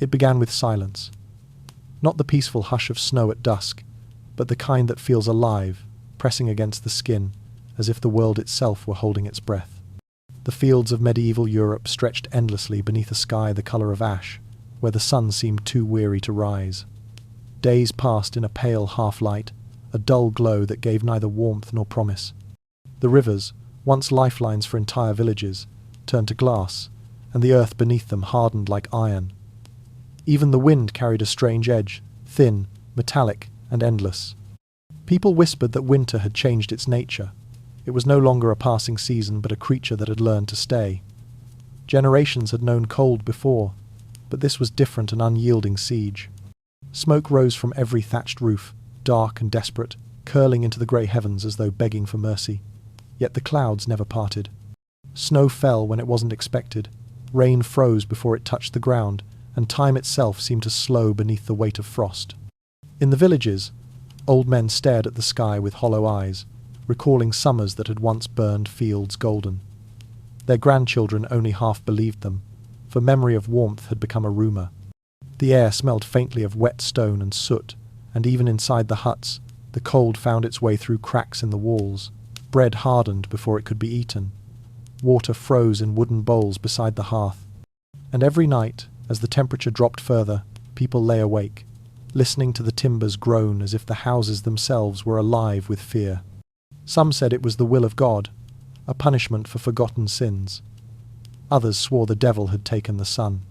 It began with silence. Not the peaceful hush of snow at dusk, but the kind that feels alive, pressing against the skin, as if the world itself were holding its breath. The fields of medieval Europe stretched endlessly beneath a sky the colour of ash, where the sun seemed too weary to rise. Days passed in a pale half-light, a dull glow that gave neither warmth nor promise. The rivers, once lifelines for entire villages, turned to glass, and the earth beneath them hardened like iron. Even the wind carried a strange edge, thin, metallic, and endless. People whispered that winter had changed its nature. It was no longer a passing season, but a creature that had learned to stay. Generations had known cold before, but this was different, an unyielding siege. Smoke rose from every thatched roof, dark and desperate, curling into the grey heavens as though begging for mercy. Yet the clouds never parted. Snow fell when it wasn't expected, rain froze before it touched the ground, and time itself seemed to slow beneath the weight of frost. In the villages, old men stared at the sky with hollow eyes, recalling summers that had once burned fields golden. Their grandchildren only half believed them, for memory of warmth had become a rumour. The air smelled faintly of wet stone and soot, and even inside the huts, the cold found its way through cracks in the walls. Bread hardened before it could be eaten. Water froze in wooden bowls beside the hearth. And every night, as the temperature dropped further, people lay awake, listening to the timbers groan as if the houses themselves were alive with fear. Some said it was the will of God, a punishment for forgotten sins. Others swore the devil had taken the sun.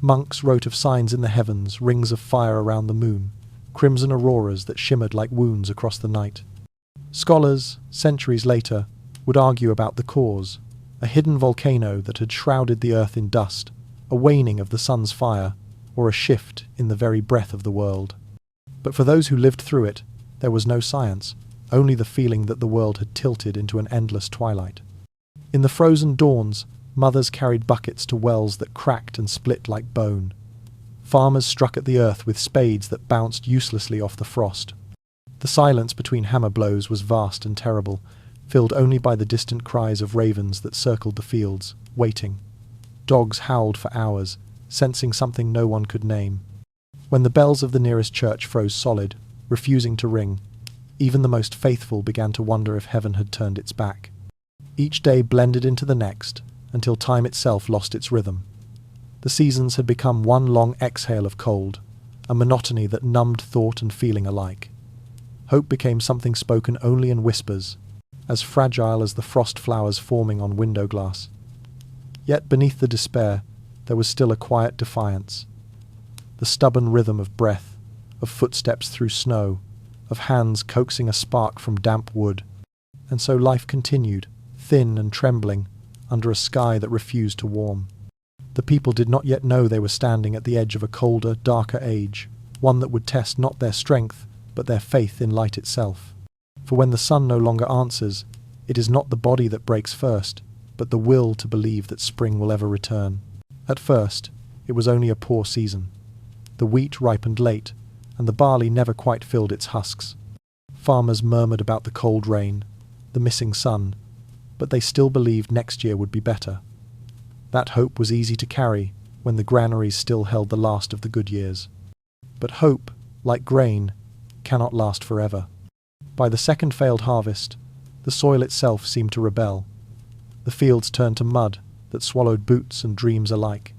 Monks wrote of signs in the heavens, rings of fire around the moon, crimson auroras that shimmered like wounds across the night. Scholars, centuries later, would argue about the cause, a hidden volcano that had shrouded the earth in dust, a waning of the sun's fire, or a shift in the very breath of the world. But for those who lived through it, there was no science, only the feeling that the world had tilted into an endless twilight. In the frozen dawns, mothers carried buckets to wells that cracked and split like bone. Farmers struck at the earth with spades that bounced uselessly off the frost. The silence between hammer blows was vast and terrible, filled only by the distant cries of ravens that circled the fields, waiting. Dogs howled for hours, sensing something no one could name. When the bells of the nearest church froze solid, refusing to ring, even the most faithful began to wonder if heaven had turned its back. Each day blended into the next, until time itself lost its rhythm. The seasons had become one long exhale of cold, a monotony that numbed thought and feeling alike. Hope became something spoken only in whispers, as fragile as the frost flowers forming on window glass. Yet beneath the despair, there was still a quiet defiance. The stubborn rhythm of breath, of footsteps through snow, of hands coaxing a spark from damp wood. And so life continued, thin and trembling, under a sky that refused to warm. The people did not yet know they were standing at the edge of a colder, darker age, one that would test not their strength, but their faith in light itself. For when the sun no longer answers, it is not the body that breaks first, but the will to believe that spring will ever return. At first, it was only a poor season. The wheat ripened late, and the barley never quite filled its husks. Farmers murmured about the cold rain, the missing sun, but they still believed next year would be better. That hope was easy to carry when the granaries still held the last of the good years. But hope, like grain, cannot last forever. By the second failed harvest, the soil itself seemed to rebel. The fields turned to mud that swallowed boots and dreams alike.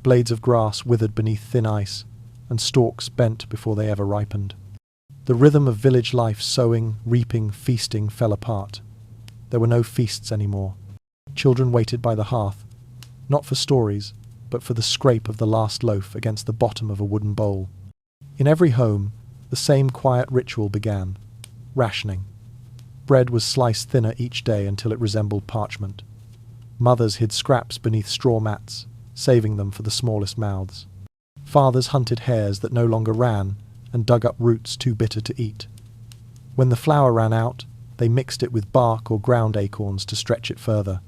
Blades of grass withered beneath thin ice, and stalks bent before they ever ripened. The rhythm of village life, sowing, reaping, feasting, fell apart. There were no feasts anymore. Children waited by the hearth, not for stories, but for the scrape of the last loaf against the bottom of a wooden bowl. In every home, the same quiet ritual began: rationing. Bread was sliced thinner each day until it resembled parchment. Mothers hid scraps beneath straw mats, saving them for the smallest mouths. Fathers hunted hares that no longer ran and dug up roots too bitter to eat. When the flour ran out, they mixed it with bark or ground acorns to stretch it further.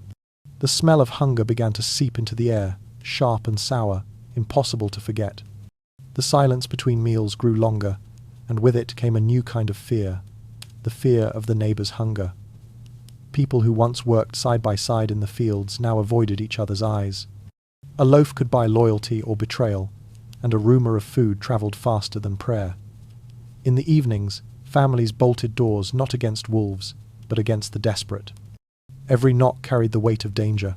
The smell of hunger began to seep into the air, sharp and sour, impossible to forget. The silence between meals grew longer, and with it came a new kind of fear, the fear of the neighbour's hunger. People who once worked side by side in the fields now avoided each other's eyes. A loaf could buy loyalty or betrayal, and a rumor of food travelled faster than prayer. In the evenings, families bolted doors not against wolves, but against the desperate. Every knock carried the weight of danger.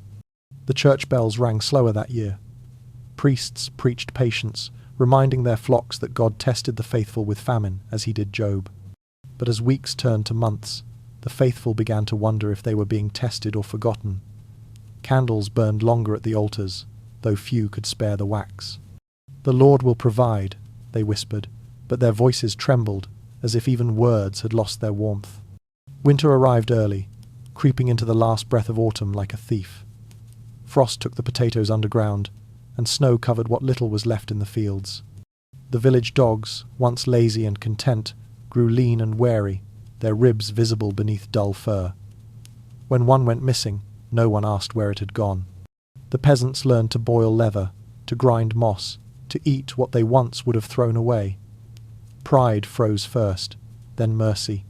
The church bells rang slower that year. Priests preached patience, reminding their flocks that God tested the faithful with famine, as he did Job. But as weeks turned to months, the faithful began to wonder if they were being tested or forgotten. Candles burned longer at the altars, though few could spare the wax. "The Lord will provide," they whispered, but their voices trembled, as if even words had lost their warmth. Winter arrived early, creeping into the last breath of autumn like a thief. Frost took the potatoes underground, and snow covered what little was left in the fields. The village dogs, once lazy and content, grew lean and wary, their ribs visible beneath dull fur. When one went missing, no one asked where it had gone. The peasants learned to boil leather, to grind moss, to eat what they once would have thrown away. Pride froze first, then mercy.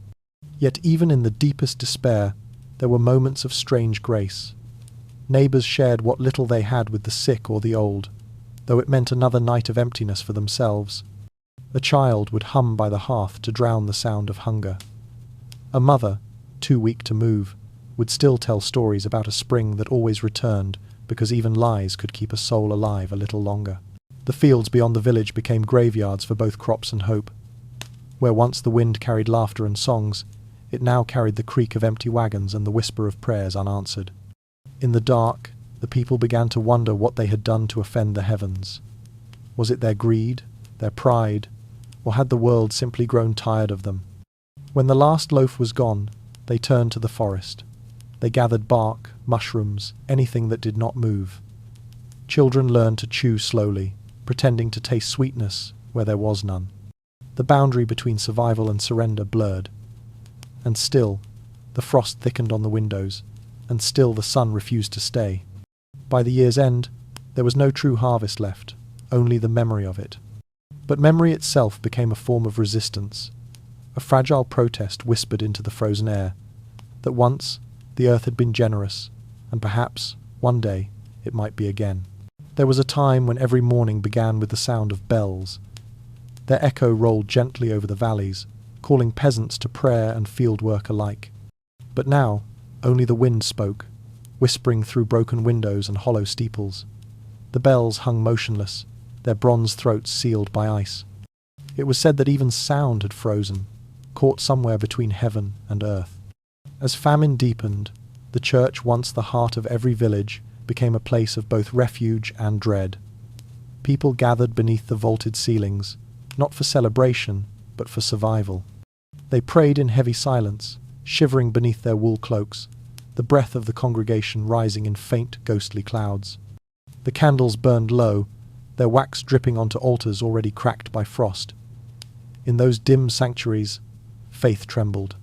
Yet even in the deepest despair, there were moments of strange grace. Neighbours shared what little they had with the sick or the old, though it meant another night of emptiness for themselves. A child would hum by the hearth to drown the sound of hunger. A mother, too weak to move, would still tell stories about a spring that always returned because even lies could keep a soul alive a little longer. The fields beyond the village became graveyards for both crops and hope. Where once the wind carried laughter and songs, it now carried the creak of empty wagons and the whisper of prayers unanswered. In the dark, the people began to wonder what they had done to offend the heavens. Was it their greed, their pride, or had the world simply grown tired of them? When the last loaf was gone, they turned to the forest. They gathered bark, mushrooms, anything that did not move. Children learned to chew slowly, pretending to taste sweetness where there was none. The boundary between survival and surrender blurred. And still, the frost thickened on the windows, and still the sun refused to stay. By the year's end, there was no true harvest left, only the memory of it. But memory itself became a form of resistance, a fragile protest whispered into the frozen air, that once the earth had been generous, and perhaps, one day, it might be again. There was a time when every morning began with the sound of bells. Their echo rolled gently over the valleys, calling peasants to prayer and field work alike. But now, only the wind spoke, whispering through broken windows and hollow steeples. The bells hung motionless, their bronze throats sealed by ice. It was said that even sound had frozen, caught somewhere between heaven and earth. As famine deepened, the church, once the heart of every village, became a place of both refuge and dread. People gathered beneath the vaulted ceilings, not for celebration, but for survival. They prayed in heavy silence, shivering beneath their wool cloaks, the breath of the congregation rising in faint, ghostly clouds. The candles burned low, their wax dripping onto altars already cracked by frost. In those dim sanctuaries, faith trembled.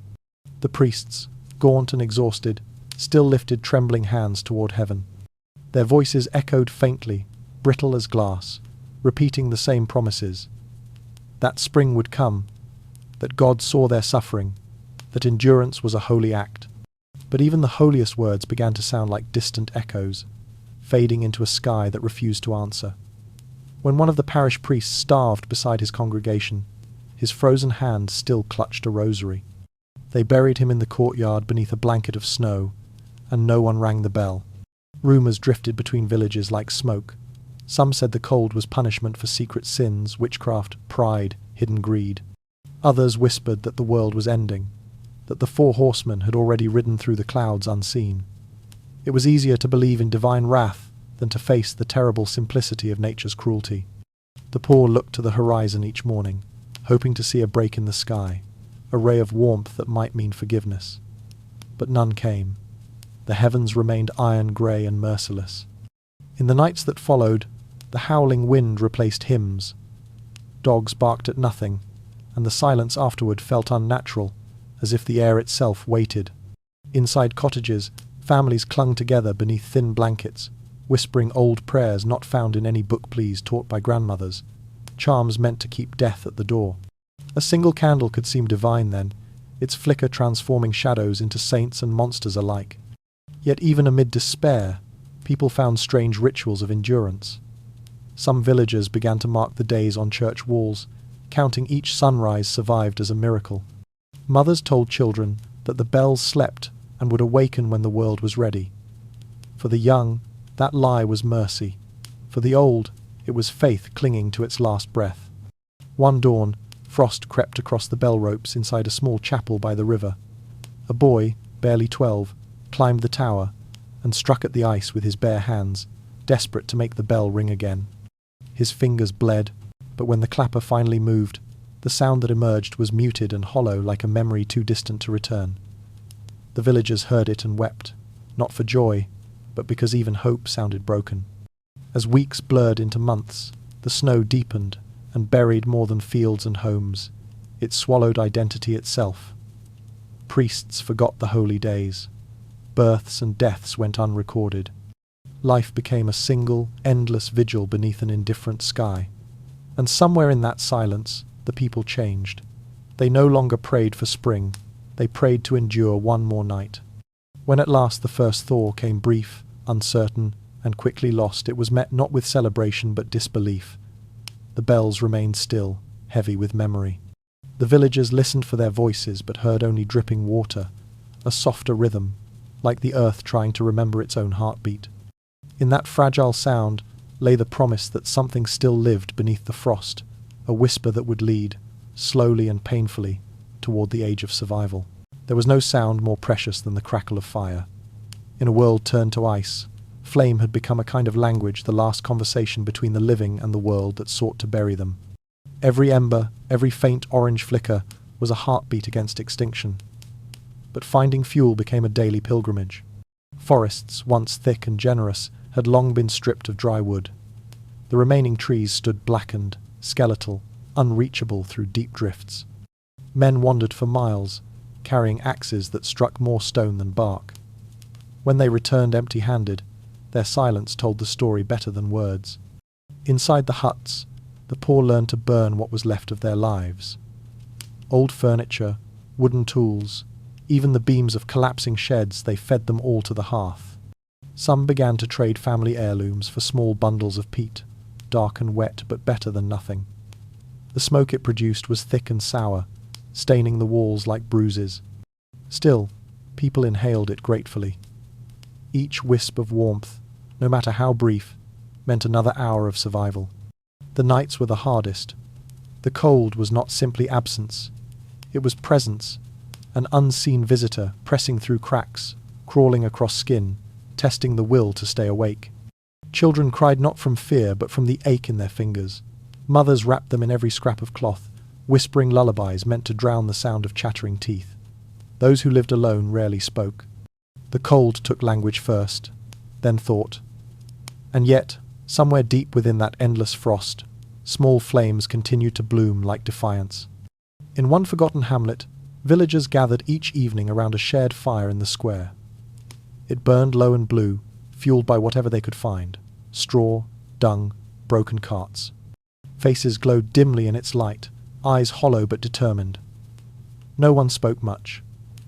The priests, gaunt and exhausted, still lifted trembling hands toward heaven. Their voices echoed faintly, brittle as glass, repeating the same promises. That spring would come, that God saw their suffering, that endurance was a holy act. But even the holiest words began to sound like distant echoes, fading into a sky that refused to answer. When one of the parish priests starved beside his congregation, his frozen hand still clutched a rosary. They buried him in the courtyard beneath a blanket of snow, and no one rang the bell. Rumours drifted between villages like smoke. Some said the cold was punishment for secret sins, witchcraft, pride, hidden greed. Others whispered that the world was ending, that the 4 horsemen had already ridden through the clouds unseen. It was easier to believe in divine wrath than to face the terrible simplicity of nature's cruelty. The poor looked to the horizon each morning, hoping to see a break in the sky, a ray of warmth that might mean forgiveness. But none came. The heavens remained iron grey and merciless. In the nights that followed, the howling wind replaced hymns. Dogs barked at nothing, and the silence afterward felt unnatural, as if the air itself waited. Inside cottages, families clung together beneath thin blankets, whispering old prayers not found in any book pleas taught by grandmothers, charms meant to keep death at the door. A single candle could seem divine then, its flicker transforming shadows into saints and monsters alike. Yet even amid despair, people found strange rituals of endurance. Some villagers began to mark the days on church walls, counting each sunrise survived as a miracle. Mothers told children that the bells slept and would awaken when the world was ready. For the young, that lie was mercy. For the old, it was faith clinging to its last breath. One dawn, frost crept across the bell ropes inside a small chapel by the river. A boy, barely 12, climbed the tower and struck at the ice with his bare hands, desperate to make the bell ring again. His fingers bled, but when the clapper finally moved, the sound that emerged was muted and hollow like a memory too distant to return. The villagers heard it and wept, not for joy, but because even hope sounded broken. As weeks blurred into months, the snow deepened and buried more than fields and homes. It swallowed identity itself. Priests forgot the holy days. Births and deaths went unrecorded. Life became a single, endless vigil beneath an indifferent sky. And somewhere in that silence, the people changed. They no longer prayed for spring. They prayed to endure one more night. When at last the first thaw came brief, uncertain, and quickly lost, it was met not with celebration but disbelief. The bells remained still, heavy with memory. The villagers listened for their voices but heard only dripping water, a softer rhythm, like the earth trying to remember its own heartbeat. In that fragile sound lay the promise that something still lived beneath the frost, a whisper that would lead, slowly and painfully, toward the age of survival. There was no sound more precious than the crackle of fire. In a world turned to ice, flame had become a kind of language, the last conversation between the living and the world that sought to bury them. Every ember, every faint orange flicker was a heartbeat against extinction. But finding fuel became a daily pilgrimage. Forests, once thick and generous, had long been stripped of dry wood. The remaining trees stood blackened, skeletal, unreachable through deep drifts. Men wandered for miles, carrying axes that struck more stone than bark. When they returned empty-handed, their silence told the story better than words. Inside the huts, the poor learned to burn what was left of their lives. Old furniture, wooden tools, even the beams of collapsing sheds, they fed them all to the hearth. Some began to trade family heirlooms for small bundles of peat, dark and wet but better than nothing. The smoke it produced was thick and sour, staining the walls like bruises. Still, people inhaled it gratefully. Each wisp of warmth, no matter how brief, meant another hour of survival. The nights were the hardest. The cold was not simply absence. It was presence, an unseen visitor pressing through cracks, crawling across skin, testing the will to stay awake. Children cried not from fear but from the ache in their fingers. Mothers wrapped them in every scrap of cloth, whispering lullabies meant to drown the sound of chattering teeth. Those who lived alone rarely spoke. The cold took language first, then thought. And yet, somewhere deep within that endless frost, small flames continued to bloom like defiance. In one forgotten hamlet, villagers gathered each evening around a shared fire in the square. It burned low and blue, fueled by whatever they could find: straw, dung, broken carts. Faces glowed dimly in its light, eyes hollow but determined. No one spoke much.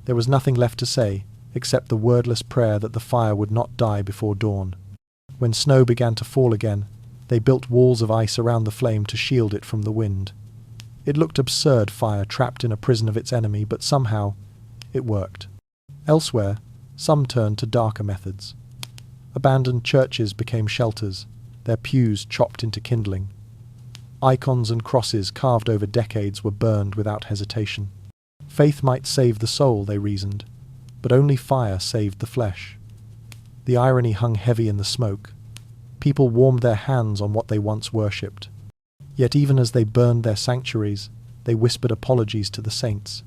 There was nothing left to say, except the wordless prayer that the fire would not die before dawn. When snow began to fall again, they built walls of ice around the flame to shield it from the wind. It looked absurd, fire trapped in a prison of its enemy, but somehow it worked. Elsewhere, some turned to darker methods. Abandoned churches became shelters, their pews chopped into kindling. Icons and crosses carved over decades were burned without hesitation. Faith might save the soul, they reasoned, but only fire saved the flesh. The irony hung heavy in the smoke. People warmed their hands on what they once worshipped. Yet even as they burned their sanctuaries, they whispered apologies to the saints,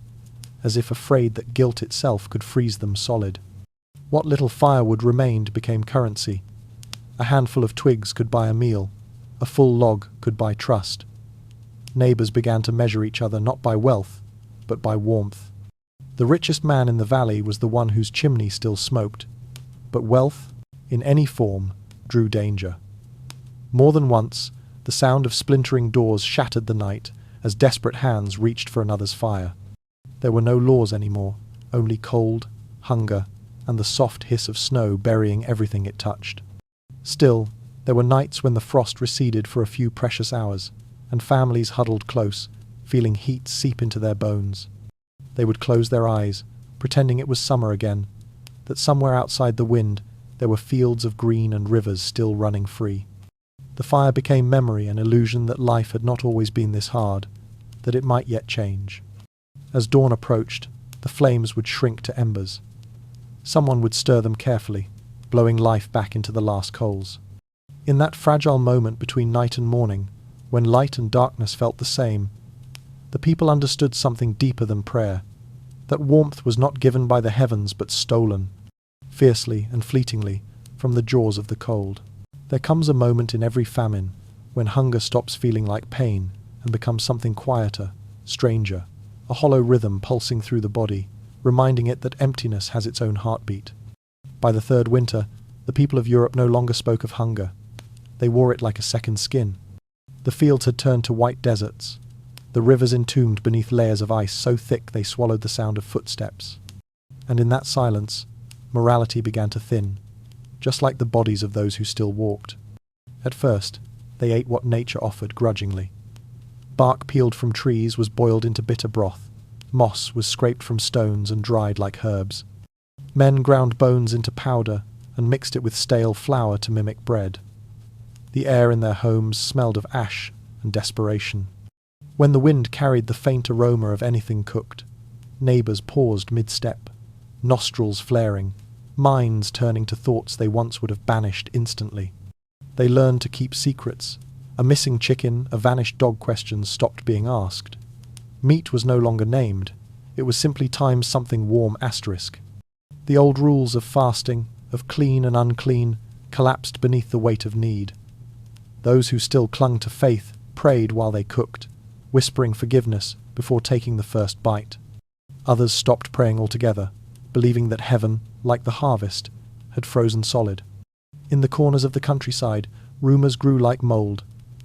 as if afraid that guilt itself could freeze them solid. What little firewood remained became currency. A handful of twigs could buy a meal. A full log could buy trust. Neighbors began to measure each other not by wealth, but by warmth. The richest man in the valley was the one whose chimney still smoked, but wealth, in any form, drew danger. More than once, the sound of splintering doors shattered the night as desperate hands reached for another's fire. There were no laws anymore, only cold, hunger, and the soft hiss of snow burying everything it touched. Still, There were nights when the frost receded for a few precious hours, and families huddled close, feeling heat seep into their bones. They would close their eyes, pretending it was summer again, that somewhere outside the wind there were fields of green and rivers still running free. The fire became memory, an illusion that life had not always been this hard, that it might yet change. As dawn approached, the flames would shrink to embers. Someone would stir them carefully, blowing life back into the last coals. In that fragile moment between night and morning, when light and darkness felt the same, the people understood something deeper than prayer, that warmth was not given by the heavens but stolen, fiercely and fleetingly, from the jaws of the cold. There comes a moment in every famine when hunger stops feeling like pain and becomes something quieter, stranger, a hollow rhythm pulsing through the body, reminding it that emptiness has its own heartbeat. By the third winter, the people of Europe no longer spoke of hunger. They wore it like a second skin. The fields had turned to white deserts, the rivers entombed beneath layers of ice so thick they swallowed the sound of footsteps. And in that silence, morality began to thin, just like the bodies of those who still walked. At first, they ate what nature offered grudgingly. Bark peeled from trees was boiled into bitter broth. Moss was scraped from stones and dried like herbs. Men ground bones into powder and mixed it with stale flour to mimic bread. The air in their homes smelled of ash and desperation. When the wind carried the faint aroma of anything cooked, neighbours paused mid-step, nostrils flaring, minds turning to thoughts they once would have banished instantly. They learned to keep secrets. A missing chicken, a vanished dog questions stopped being asked. Meat was no longer named. It was simply times something warm asterisk. The old rules of fasting, of clean and unclean, collapsed beneath the weight of need. Those who still clung to faith prayed while they cooked, whispering forgiveness before taking the first bite. Others stopped praying altogether, believing that heaven, like the harvest, had frozen solid. In the corners of the countryside, rumours grew like mould,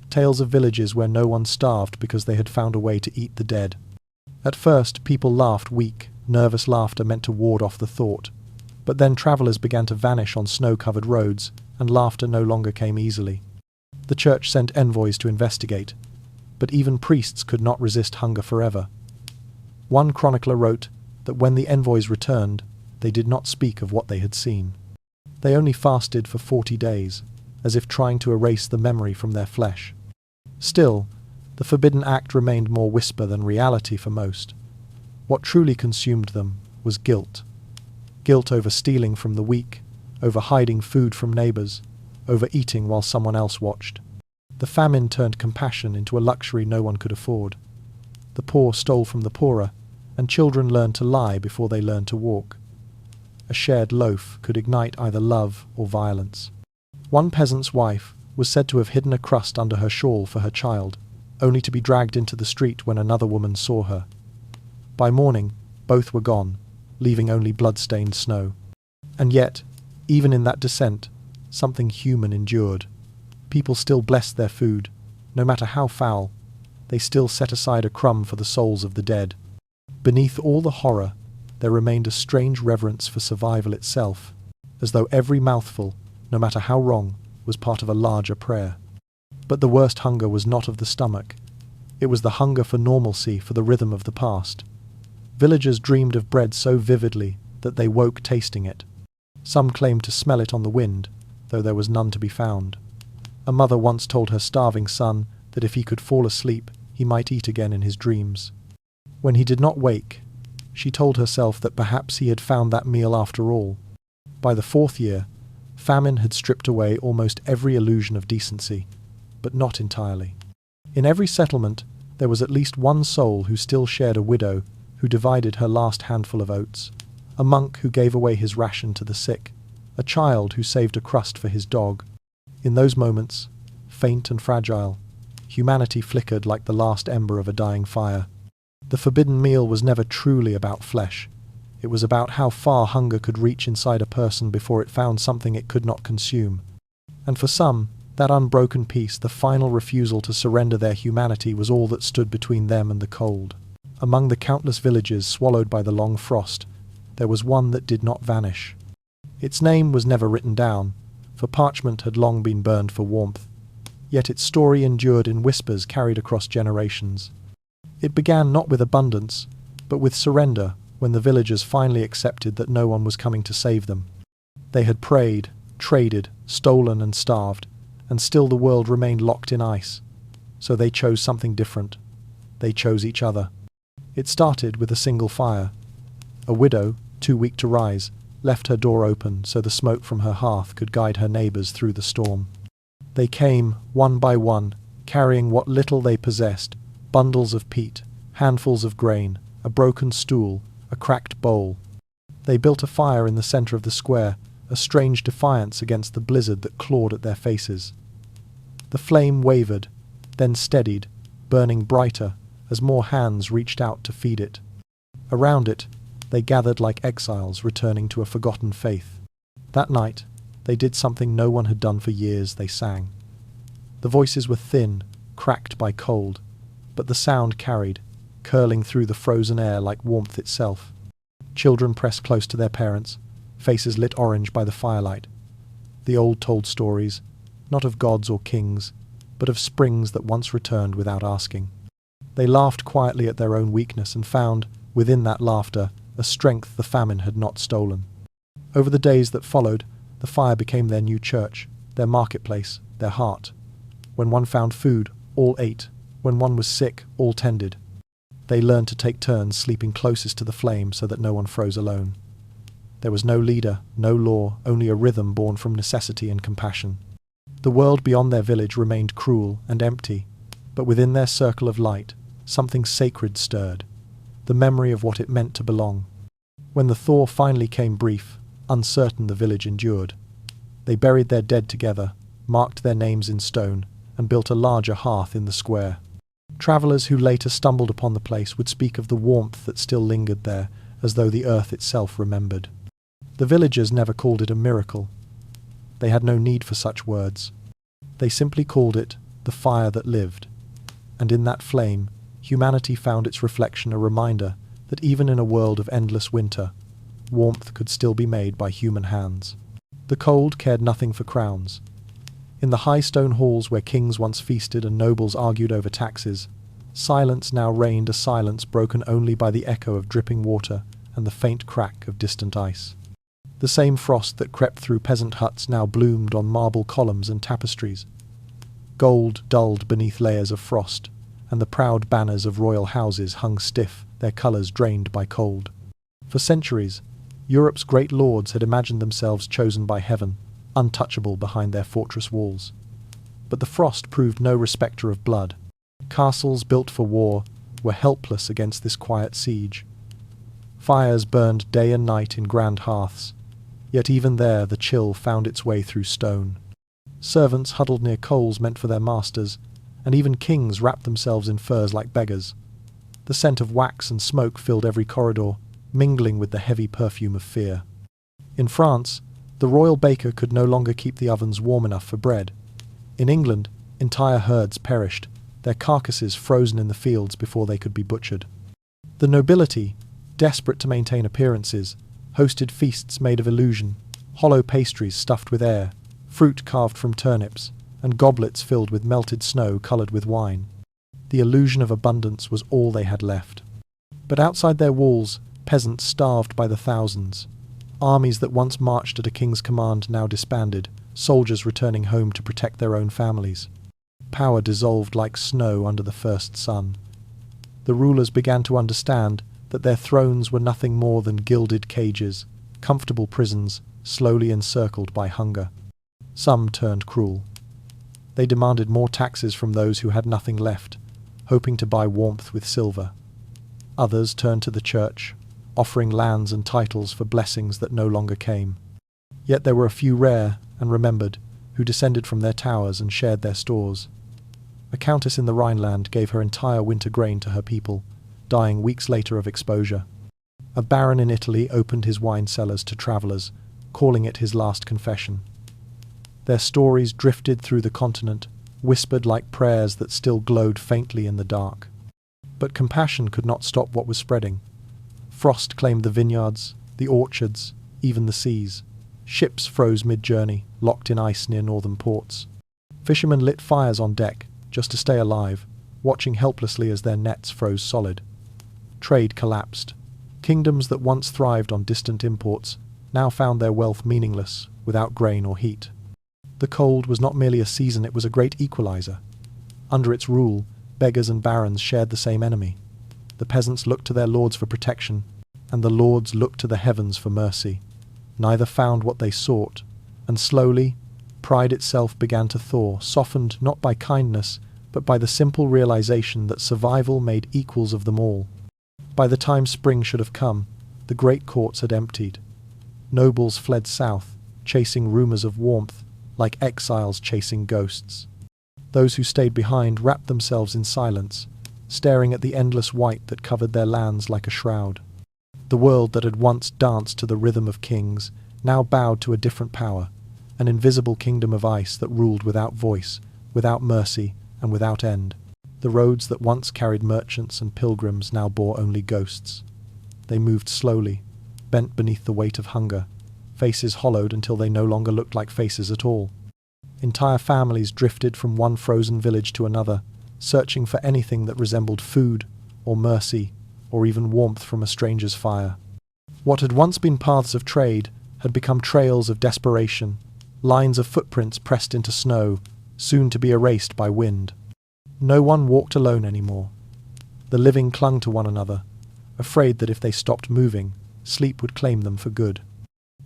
tales of villages where no one starved because they had found a way to eat the dead. At first, people laughed weak, nervous laughter meant to ward off the thought. But then travellers began to vanish on snow-covered roads, and laughter no longer came easily. The church sent envoys to investigate, but even priests could not resist hunger forever. One chronicler wrote that when the envoys returned, they did not speak of what they had seen. They only fasted for 40 days, as if trying to erase the memory from their flesh. Still, the forbidden act remained more whisper than reality for most. What truly consumed them was guilt. Guilt over stealing from the weak, over hiding food from neighbours, over eating while someone else watched. The famine turned compassion into a luxury no one could afford. The poor stole from the poorer, and children learned to lie before they learned to walk. A shared loaf could ignite either love or violence. One peasant's wife was said to have hidden a crust under her shawl for her child, only to be dragged into the street when another woman saw her. By morning, both were gone, leaving only blood-stained snow. And yet, even in that descent, something human endured. People still blessed their food, no matter how foul. They still set aside a crumb for the souls of the dead. Beneath all the horror, there remained a strange reverence for survival itself, as though every mouthful, no matter how wrong, was part of a larger prayer. But the worst hunger was not of the stomach. It was the hunger for normalcy, for the rhythm of the past. Villagers dreamed of bread so vividly that they woke tasting it. Some claimed to smell it on the wind, though there was none to be found. A mother once told her starving son that if he could fall asleep, he might eat again in his dreams. When he did not wake, she told herself that perhaps he had found that meal after all. By the 4th year, famine had stripped away almost every illusion of decency, but not entirely. In every settlement, there was at least one soul who still shared a widow who divided her last handful of oats, a monk who gave away his ration to the sick, a child who saved a crust for his dog. In those moments, faint and fragile, humanity flickered like the last ember of a dying fire. The forbidden meal was never truly about flesh. It was about how far hunger could reach inside a person before it found something it could not consume. And for some, that unbroken peace, the final refusal to surrender their humanity, was all that stood between them and the cold. Among the countless villages swallowed by the long frost, there was one that did not vanish. Its name was never written down, for parchment had long been burned for warmth. Yet its story endured in whispers carried across generations. It began not with abundance, but with surrender, when the villagers finally accepted that no one was coming to save them. They had prayed, traded, stolen and starved, and still the world remained locked in ice. So they chose something different. They chose each other. It started with a single fire. A widow, too weak to rise, left her door open so the smoke from her hearth could guide her neighbours through the storm. They came, one by one, carrying what little they possessed, bundles of peat, handfuls of grain, a broken stool, a cracked bowl. They built a fire in the centre of the square, a strange defiance against the blizzard that clawed at their faces. The flame wavered, then steadied, burning brighter as more hands reached out to feed it. Around it, they gathered like exiles returning to a forgotten faith. That night, they did something no one had done for years. They sang. The voices were thin, cracked by cold, but the sound carried, curling through the frozen air like warmth itself. Children pressed close to their parents, faces lit orange by the firelight. The old told stories, not of gods or kings, but of springs that once returned without asking. They laughed quietly at their own weakness and found, within that laughter, a strength the famine had not stolen. Over the days that followed, the fire became their new church, their marketplace, their heart. When one found food, all ate. When one was sick, all tended. They learned to take turns sleeping closest to the flame so that no one froze alone. There was no leader, no law, only a rhythm born from necessity and compassion. The world beyond their village remained cruel and empty, but within their circle of light, something sacred stirred, the memory of what it meant to belong. When the thaw finally came brief, uncertain the village endured. They buried their dead together, marked their names in stone, and built a larger hearth in the square. Travellers who later stumbled upon the place would speak of the warmth that still lingered there, as though the earth itself remembered. The villagers never called it a miracle. They had no need for such words. They simply called it the fire that lived. And in that flame, humanity found its reflection a reminder that even in a world of endless winter, warmth could still be made by human hands. The cold cared nothing for crowns. In the high stone halls where kings once feasted and nobles argued over taxes, silence now reigned, a silence broken only by the echo of dripping water and the faint crack of distant ice. The same frost that crept through peasant huts now bloomed on marble columns and tapestries. Gold dulled beneath layers of frost, and the proud banners of royal houses hung stiff, their colours drained by cold. For centuries, Europe's great lords had imagined themselves chosen by heaven, untouchable behind their fortress walls. But the frost proved no respecter of blood. Castles built for war were helpless against this quiet siege. Fires burned day and night in grand hearths, yet even there the chill found its way through stone. Servants huddled near coals meant for their masters, and even kings wrapped themselves in furs like beggars. The scent of wax and smoke filled every corridor, mingling with the heavy perfume of fear. In France, the royal baker could no longer keep the ovens warm enough for bread. In England, entire herds perished, their carcasses frozen in the fields before they could be butchered. The nobility, desperate to maintain appearances, hosted feasts made of illusion, hollow pastries stuffed with air, fruit carved from turnips, and goblets filled with melted snow coloured with wine. The illusion of abundance was all they had left. But outside their walls, peasants starved by the thousands. Armies that once marched at a king's command now disbanded, soldiers returning home to protect their own families. Power dissolved like snow under the first sun. The rulers began to understand that their thrones were nothing more than gilded cages, comfortable prisons, slowly encircled by hunger. Some turned cruel. They demanded more taxes from those who had nothing left, hoping to buy warmth with silver. Others turned to the church, offering lands and titles for blessings that no longer came. Yet there were a few rare and remembered who descended from their towers and shared their stores. A countess in the Rhineland gave her entire winter grain to her people, dying weeks later of exposure. A baron in Italy opened his wine cellars to travellers, calling it his last confession. Their stories drifted through the continent, whispered like prayers that still glowed faintly in the dark. But compassion could not stop what was spreading. Frost claimed the vineyards, the orchards, even the seas. Ships froze mid-journey, locked in ice near northern ports. Fishermen lit fires on deck, just to stay alive, watching helplessly as their nets froze solid. Trade collapsed. Kingdoms that once thrived on distant imports now found their wealth meaningless, without grain or heat. The cold was not merely a season, it was a great equalizer. Under its rule, beggars and barons shared the same enemy. The peasants looked to their lords for protection, and the lords looked to the heavens for mercy. Neither found what they sought, and slowly, pride itself began to thaw, softened not by kindness, but by the simple realization that survival made equals of them all. By the time spring should have come, the great courts had emptied. Nobles fled south, chasing rumors of warmth, like exiles chasing ghosts. Those who stayed behind wrapped themselves in silence, staring at the endless white that covered their lands like a shroud. The world that had once danced to the rhythm of kings now bowed to a different power, an invisible kingdom of ice that ruled without voice, without mercy, and without end. The roads that once carried merchants and pilgrims now bore only ghosts. They moved slowly, bent beneath the weight of hunger, faces hollowed until they no longer looked like faces at all. Entire families drifted from one frozen village to another, searching for anything that resembled food, or mercy, or even warmth from a stranger's fire. What had once been paths of trade had become trails of desperation, lines of footprints pressed into snow, soon to be erased by wind. No one walked alone anymore. The living clung to one another, afraid that if they stopped moving, sleep would claim them for good.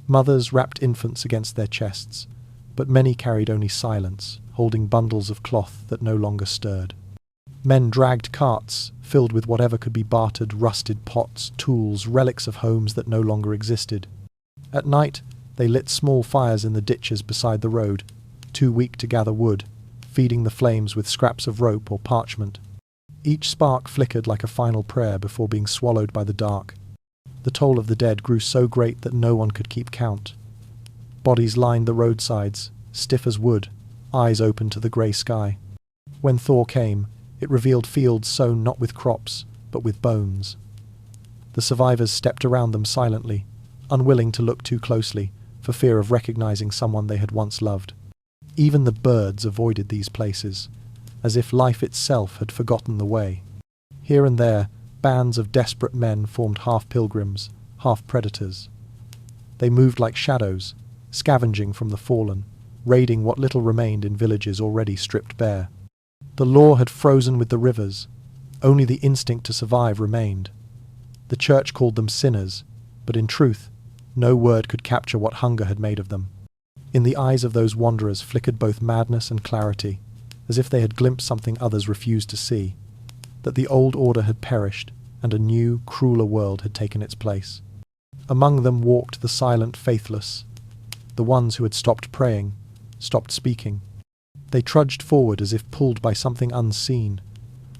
Mothers wrapped infants against their chests, but many carried only silence, holding bundles of cloth that no longer stirred. Men dragged carts, filled with whatever could be bartered, rusted pots, tools, relics of homes that no longer existed. At night, they lit small fires in the ditches beside the road, too weak to gather wood, feeding the flames with scraps of rope or parchment. Each spark flickered like a final prayer before being swallowed by the dark. The toll of the dead grew so great that no one could keep count. Bodies lined the roadsides, stiff as wood, eyes open to the grey sky. When thaw came, it revealed fields sown not with crops, but with bones. The survivors stepped around them silently, unwilling to look too closely, for fear of recognizing someone they had once loved. Even the birds avoided these places, as if life itself had forgotten the way. Here and there, bands of desperate men formed half pilgrims, half predators. They moved like shadows, scavenging from the fallen, raiding what little remained in villages already stripped bare. The law had frozen with the rivers. Only the instinct to survive remained. The church called them sinners, but in truth, no word could capture what hunger had made of them. In the eyes of those wanderers flickered both madness and clarity, as if they had glimpsed something others refused to see, that the old order had perished, and a new, crueler world had taken its place. Among them walked the silent faithless, the ones who had stopped praying, stopped speaking. They trudged forward as if pulled by something unseen,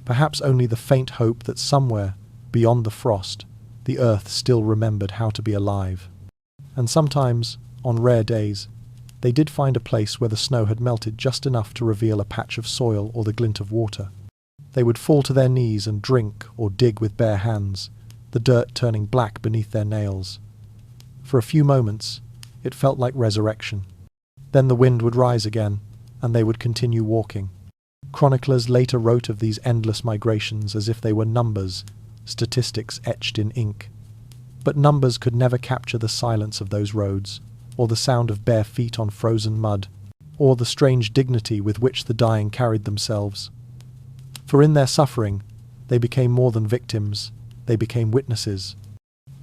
perhaps only the faint hope that somewhere, beyond the frost, the earth still remembered how to be alive. And sometimes, on rare days, they did find a place where the snow had melted just enough to reveal a patch of soil or the glint of water. They would fall to their knees and drink or dig with bare hands, the dirt turning black beneath their nails. For a few moments, it felt like resurrection. Then the wind would rise again, and they would continue walking. Chroniclers later wrote of these endless migrations as if they were numbers, statistics etched in ink. But numbers could never capture the silence of those roads, or the sound of bare feet on frozen mud, or the strange dignity with which the dying carried themselves. For in their suffering, they became more than victims, they became witnesses.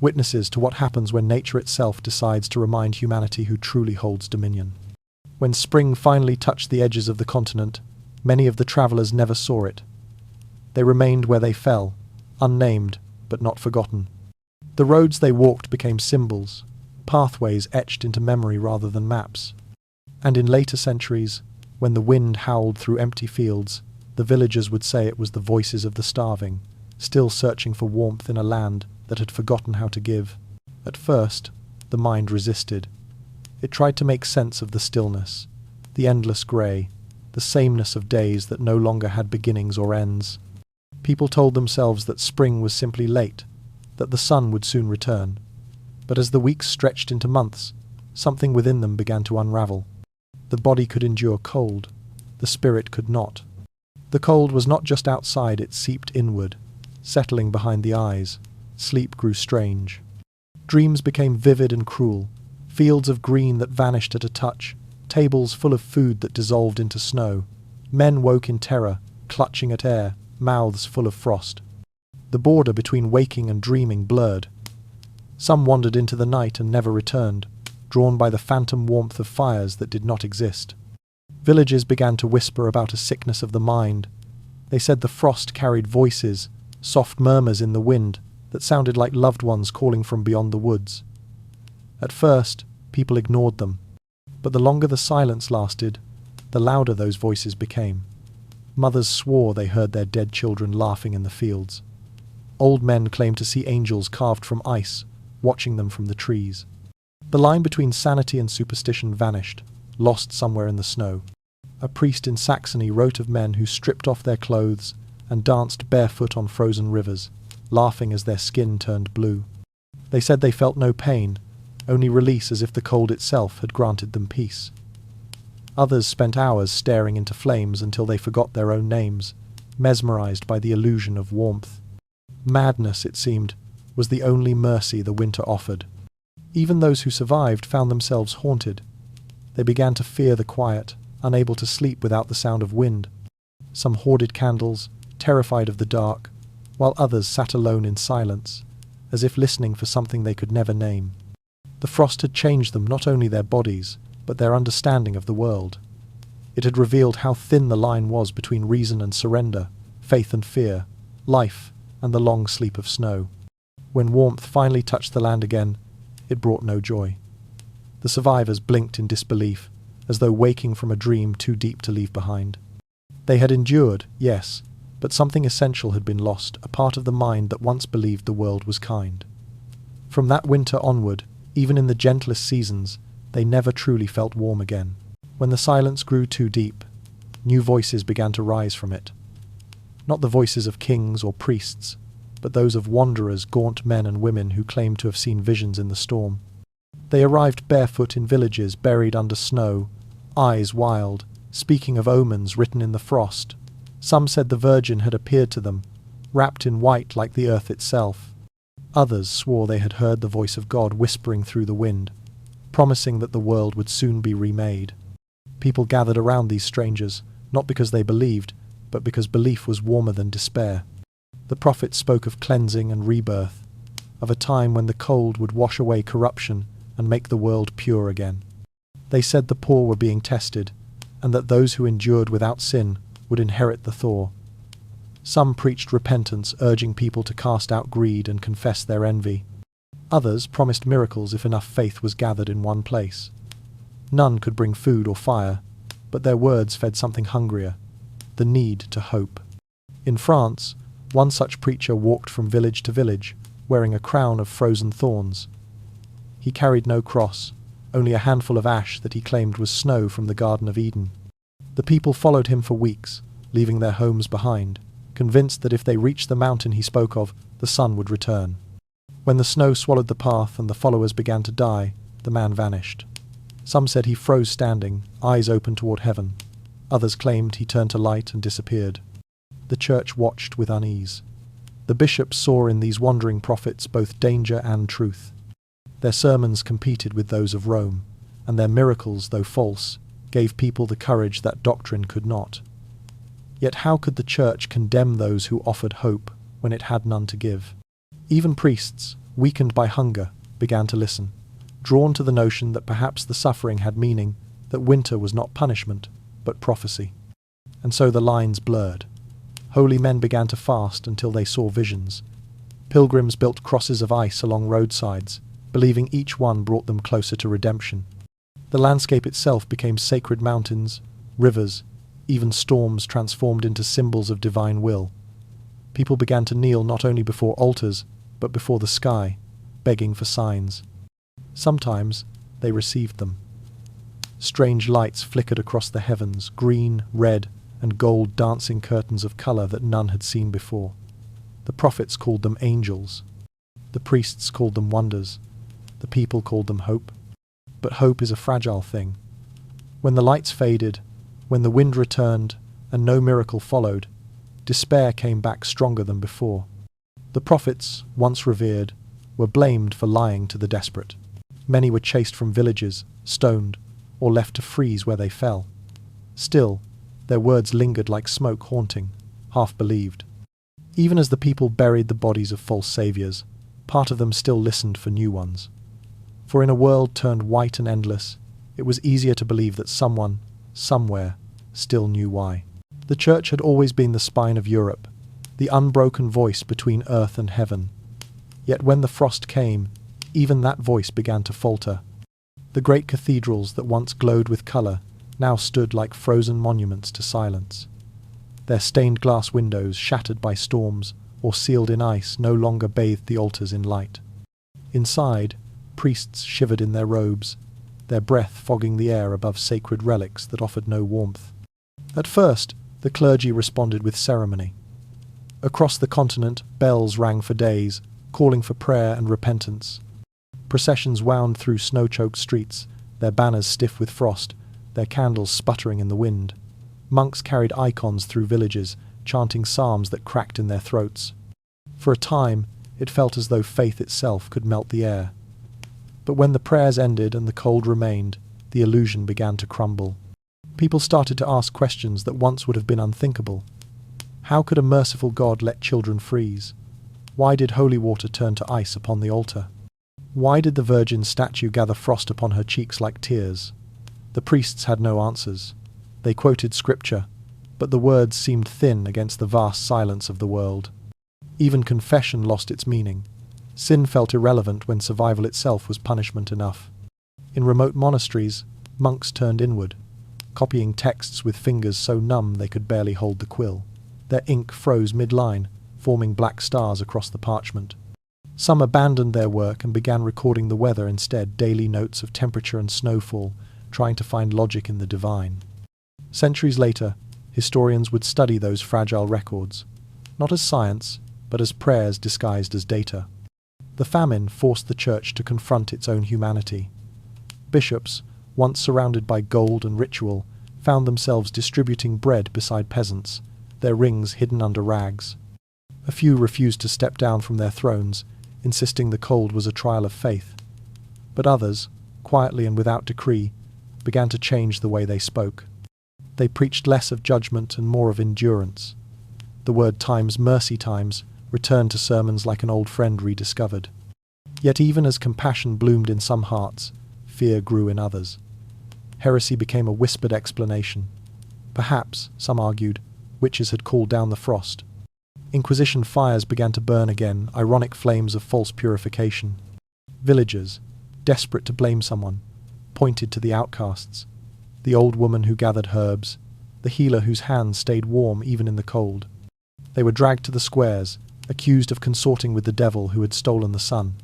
Witnesses to what happens when nature itself decides to remind humanity who truly holds dominion. When spring finally touched the edges of the continent, many of the travellers never saw it. They remained where they fell, unnamed but not forgotten. The roads they walked became symbols, pathways etched into memory rather than maps. And in later centuries, when the wind howled through empty fields, the villagers would say it was the voices of the starving, still searching for warmth in a land that had forgotten how to give. At first, the mind resisted. It tried to make sense of the stillness, the endless grey, the sameness of days that no longer had beginnings or ends. People told themselves that spring was simply late, that the sun would soon return. But as the weeks stretched into months, something within them began to unravel. The body could endure cold, the spirit could not. The cold was not just outside, it seeped inward, settling behind the eyes. Sleep grew strange. Dreams became vivid and cruel, fields of green that vanished at a touch, tables full of food that dissolved into snow. Men woke in terror, clutching at air, mouths full of frost. The border between waking and dreaming blurred. Some wandered into the night and never returned, drawn by the phantom warmth of fires that did not exist. Villages began to whisper about a sickness of the mind. They said the frost carried voices, soft murmurs in the wind that sounded like loved ones calling from beyond the woods. At first, people ignored them, but the longer the silence lasted, the louder those voices became. Mothers swore they heard their dead children laughing in the fields. Old men claimed to see angels carved from ice, watching them from the trees. The line between sanity and superstition vanished, lost somewhere in the snow. A priest in Saxony wrote of men who stripped off their clothes and danced barefoot on frozen rivers, laughing as their skin turned blue. They said they felt no pain, only release, as if the cold itself had granted them peace. Others spent hours staring into flames until they forgot their own names, mesmerized by the illusion of warmth. Madness, it seemed, was the only mercy the winter offered. Even those who survived found themselves haunted. They began to fear the quiet, unable to sleep without the sound of wind. Some hoarded candles, terrified of the dark, while others sat alone in silence, as if listening for something they could never name. The frost had changed them, not only their bodies, but their understanding of the world. It had revealed how thin the line was between reason and surrender, faith and fear, life and the long sleep of snow. When warmth finally touched the land again, it brought no joy. The survivors blinked in disbelief, as though waking from a dream too deep to leave behind. They had endured, yes, but something essential had been lost, a part of the mind that once believed the world was kind. From that winter onward, even in the gentlest seasons, they never truly felt warm again. When the silence grew too deep, new voices began to rise from it. Not the voices of kings or priests, but those of wanderers, gaunt men and women who claimed to have seen visions in the storm. They arrived barefoot in villages buried under snow, eyes wild, speaking of omens written in the frost. Some said the Virgin had appeared to them, wrapped in white like the earth itself. Others swore they had heard the voice of God whispering through the wind, promising that the world would soon be remade. People gathered around these strangers, not because they believed, but because belief was warmer than despair. The prophets spoke of cleansing and rebirth, of a time when the cold would wash away corruption and make the world pure again. They said the poor were being tested, and that those who endured without sin would inherit the thaw. Some preached repentance, urging people to cast out greed and confess their envy. Others promised miracles if enough faith was gathered in one place. None could bring food or fire, but their words fed something hungrier, the need to hope. In France, one such preacher walked from village to village, wearing a crown of frozen thorns. He carried no cross, only a handful of ash that he claimed was snow from the Garden of Eden. The people followed him for weeks, leaving their homes behind, convinced that if they reached the mountain he spoke of, the sun would return. When the snow swallowed the path and the followers began to die, the man vanished. Some said he froze standing, eyes open toward heaven. Others claimed he turned to light and disappeared. The church watched with unease. The bishops saw in these wandering prophets both danger and truth. Their sermons competed with those of Rome, and their miracles, though false, gave people the courage that doctrine could not. Yet how could the church condemn those who offered hope when it had none to give? Even priests, weakened by hunger, began to listen, drawn to the notion that perhaps the suffering had meaning, that winter was not punishment, but prophecy. And so the lines blurred. Holy men began to fast until they saw visions. Pilgrims built crosses of ice along roadsides, believing each one brought them closer to redemption. The landscape itself became sacred mountains, rivers, even storms transformed into symbols of divine will. People began to kneel not only before altars, but before the sky, begging for signs. Sometimes they received them. Strange lights flickered across the heavens, green, red, and gold dancing curtains of colour that none had seen before. The prophets called them angels. The priests called them wonders. The people called them hope. But hope is a fragile thing. When the lights faded, when the wind returned, and no miracle followed, despair came back stronger than before. The prophets, once revered, were blamed for lying to the desperate. Many were chased from villages, stoned, or left to freeze where they fell. Still, their words lingered like smoke haunting, half believed. Even as the people buried the bodies of false saviours, part of them still listened for new ones. For in a world turned white and endless, it was easier to believe that someone, somewhere, still knew why. The Church had always been the spine of Europe, the unbroken voice between earth and heaven. Yet when the frost came, even that voice began to falter. The great cathedrals that once glowed with colour now stood like frozen monuments to silence. Their stained glass windows, shattered by storms or sealed in ice, no longer bathed the altars in light. Inside, priests shivered in their robes, their breath fogging the air above sacred relics that offered no warmth. At first, the clergy responded with ceremony. Across the continent, bells rang for days, calling for prayer and repentance. Processions wound through snow-choked streets, their banners stiff with frost, their candles sputtering in the wind. Monks carried icons through villages, chanting psalms that cracked in their throats. For a time, it felt as though faith itself could melt the air. But when the prayers ended and the cold remained, the illusion began to crumble. People started to ask questions that once would have been unthinkable. How could a merciful God let children freeze? Why did holy water turn to ice upon the altar? Why did the Virgin statue gather frost upon her cheeks like tears? The priests had no answers. They quoted scripture, but the words seemed thin against the vast silence of the world. Even confession lost its meaning. Sin felt irrelevant when survival itself was punishment enough. In remote monasteries, monks turned inward, copying texts with fingers so numb they could barely hold the quill. Their ink froze mid-line, forming black stars across the parchment. Some abandoned their work and began recording the weather instead, daily notes of temperature and snowfall, trying to find logic in the divine. Centuries later, historians would study those fragile records, not as science, but as prayers disguised as data. The famine forced the Church to confront its own humanity. Bishops, once surrounded by gold and ritual, found themselves distributing bread beside peasants, their rings hidden under rags. A few refused to step down from their thrones, insisting the cold was a trial of faith. But others, quietly and without decree, began to change the way they spoke. They preached less of judgment and more of endurance. The word times, mercy times, returned to sermons like an old friend rediscovered. Yet even as compassion bloomed in some hearts, fear grew in others. Heresy became a whispered explanation. Perhaps, some argued, witches had called down the frost. Inquisition fires began to burn again, ironic flames of false purification. Villagers, desperate to blame someone, pointed to the outcasts, the old woman who gathered herbs, the healer whose hands stayed warm even in the cold. They were dragged to the squares, accused of consorting with the devil who had stolen the sun.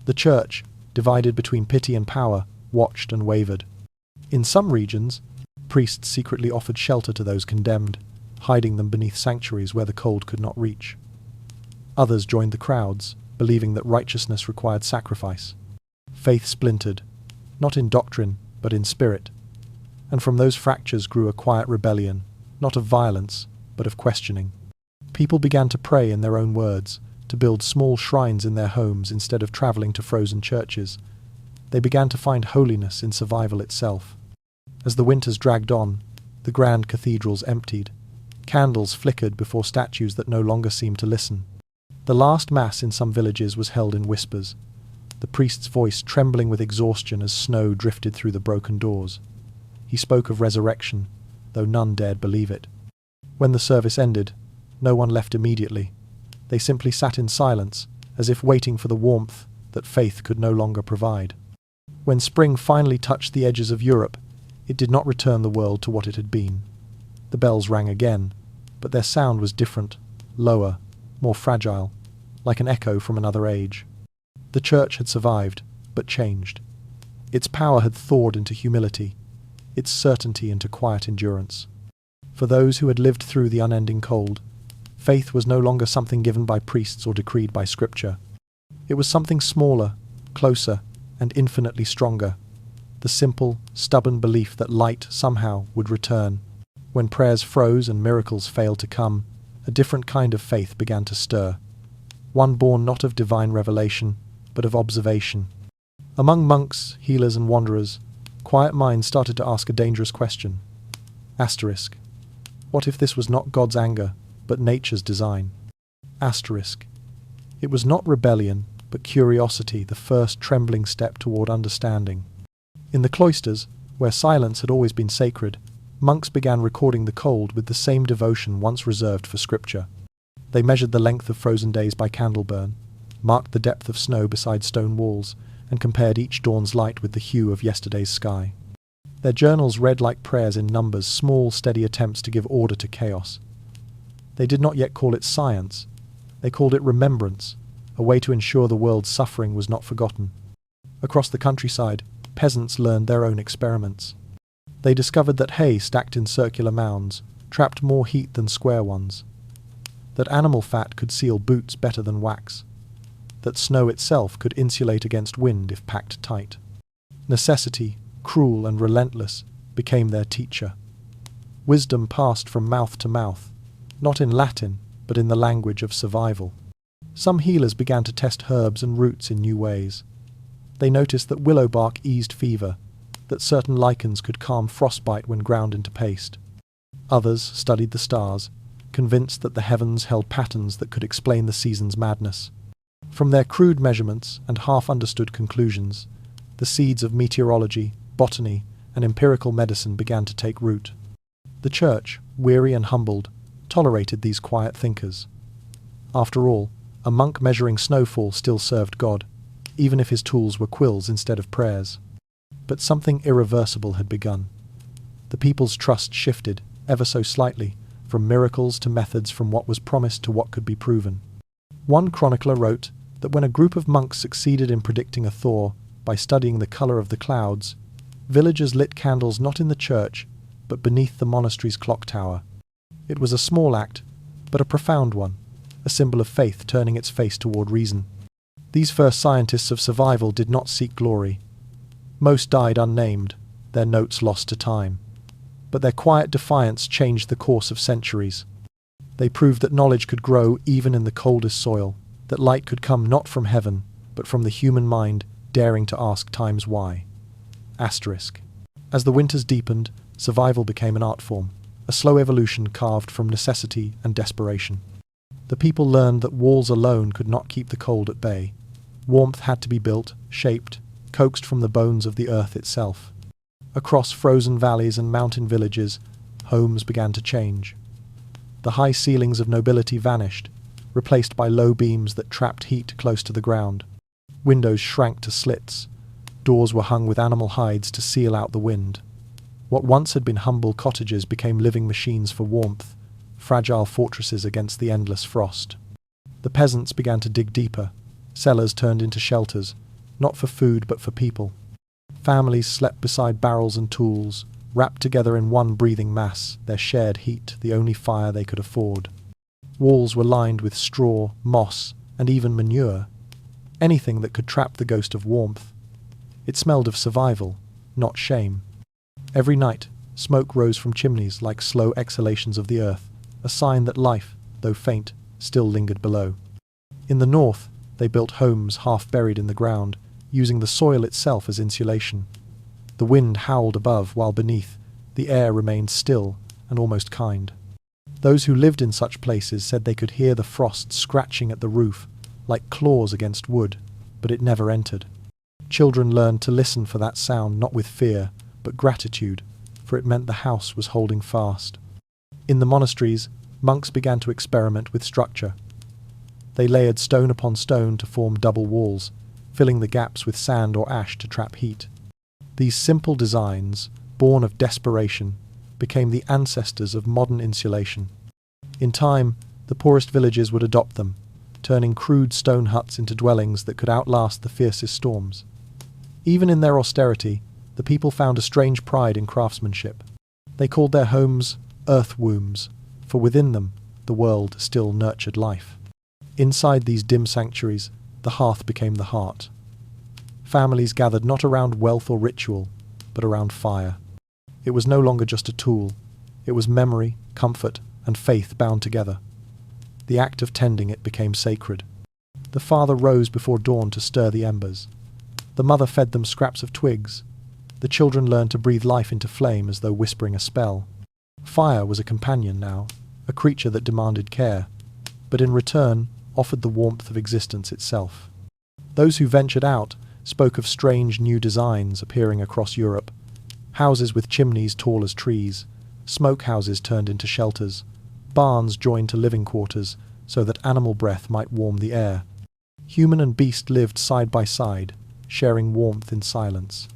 The Church, divided between pity and power, watched and wavered. In some regions, priests secretly offered shelter to those condemned, hiding them beneath sanctuaries where the cold could not reach. Others joined the crowds, believing that righteousness required sacrifice. Faith splintered, not in doctrine, but in spirit. And from those fractures grew a quiet rebellion, not of violence, but of questioning. People began to pray in their own words, to build small shrines in their homes instead of travelling to frozen churches. They began to find holiness in survival itself. As the winters dragged on, the grand cathedrals emptied. Candles flickered before statues that no longer seemed to listen. The last mass in some villages was held in whispers, the priest's voice trembling with exhaustion as snow drifted through the broken doors. He spoke of resurrection, though none dared believe it. When the service ended, no one left immediately. They simply sat in silence, as if waiting for the warmth that faith could no longer provide. When spring finally touched the edges of Europe, it did not return the world to what it had been. The bells rang again, but their sound was different, lower, more fragile, like an echo from another age. The Church had survived, but changed. Its power had thawed into humility, its certainty into quiet endurance. For those who had lived through the unending cold, faith was no longer something given by priests or decreed by Scripture. It was something smaller, closer, and infinitely stronger. the simple, stubborn belief that light somehow would return. When prayers froze and miracles failed to come, a different kind of faith began to stir, one born not of divine revelation, but of observation. Among monks, healers, and wanderers, quiet minds started to ask a dangerous question. Asterisk. What if this was not God's anger, but nature's design? Asterisk. It was not rebellion, but curiosity, the first trembling step toward understanding. In the cloisters, where silence had always been sacred, monks began recording the cold with the same devotion once reserved for scripture. They measured the length of frozen days by candle burn, marked the depth of snow beside stone walls, and compared each dawn's light with the hue of yesterday's sky. Their journals read like prayers in numbers, small, steady attempts to give order to chaos. They did not yet call it science. They called it remembrance, a way to ensure the world's suffering was not forgotten. Across the countryside, peasants learned their own experiments. They discovered that hay stacked in circular mounds trapped more heat than square ones, that animal fat could seal boots better than wax, that snow itself could insulate against wind if packed tight. Necessity, cruel and relentless, became their teacher. Wisdom passed from mouth to mouth, not in Latin, but in the language of survival. Some healers began to test herbs and roots in new ways. They noticed that willow bark eased fever, that certain lichens could calm frostbite when ground into paste. Others studied the stars, convinced that the heavens held patterns that could explain the season's madness. From their crude measurements and half-understood conclusions, the seeds of meteorology, botany, and empirical medicine began to take root. The church, weary and humbled, tolerated these quiet thinkers. After all, a monk measuring snowfall still served God, even if his tools were quills instead of prayers. But something irreversible had begun. The people's trust shifted, ever so slightly, from miracles to methods, from what was promised to what could be proven. One chronicler wrote that when a group of monks succeeded in predicting a thaw by studying the colour of the clouds, villagers lit candles not in the church, but beneath the monastery's clock tower. It was a small act, but a profound one, a symbol of faith turning its face toward reason. These first scientists of survival did not seek glory. Most died unnamed, their notes lost to time. But their quiet defiance changed the course of centuries. They proved that knowledge could grow even in the coldest soil, that light could come not from heaven, but from the human mind daring to ask time's why. Asterisk. As the winters deepened, survival became an art form, a slow evolution carved from necessity and desperation. The people learned that walls alone could not keep the cold at bay. Warmth had to be built, shaped, coaxed from the bones of the earth itself. Across frozen valleys and mountain villages, homes began to change. The high ceilings of nobility vanished, replaced by low beams that trapped heat close to the ground. Windows shrank to slits. Doors were hung with animal hides to seal out the wind. What once had been humble cottages became living machines for warmth, fragile fortresses against the endless frost. The peasants began to dig deeper. Cellars turned into shelters, not for food but for people. Families slept beside barrels and tools, wrapped together in one breathing mass, their shared heat the only fire they could afford. Walls were lined with straw, moss, and even manure, anything that could trap the ghost of warmth. It smelled of survival, not shame. Every night, smoke rose from chimneys like slow exhalations of the earth, a sign that life, though faint, still lingered below. In the north, they built homes half buried in the ground, using the soil itself as insulation. The wind howled above, while beneath, the air remained still and almost kind. Those who lived in such places said they could hear the frost scratching at the roof, like claws against wood, but it never entered. Children learned to listen for that sound not with fear, but gratitude, for it meant the house was holding fast. In the monasteries, monks began to experiment with structure. They layered stone upon stone to form double walls, filling the gaps with sand or ash to trap heat. These simple designs, born of desperation, became the ancestors of modern insulation. In time, the poorest villages would adopt them, turning crude stone huts into dwellings that could outlast the fiercest storms. Even in their austerity, the people found a strange pride in craftsmanship. They called their homes earth wombs, for within them the world still nurtured life. Inside these dim sanctuaries, the hearth became the heart. Families gathered not around wealth or ritual, but around fire. It was no longer just a tool. It was memory, comfort, and faith bound together. The act of tending it became sacred. The father rose before dawn to stir the embers. The mother fed them scraps of twigs. The children learned to breathe life into flame as though whispering a spell. Fire was a companion now, a creature that demanded care, but in return offered the warmth of existence itself. Those who ventured out spoke of strange new designs appearing across Europe, houses with chimneys tall as trees, smoke houses turned into shelters, barns joined to living quarters so that animal breath might warm the air. Human and beast lived side by side, sharing warmth in silence.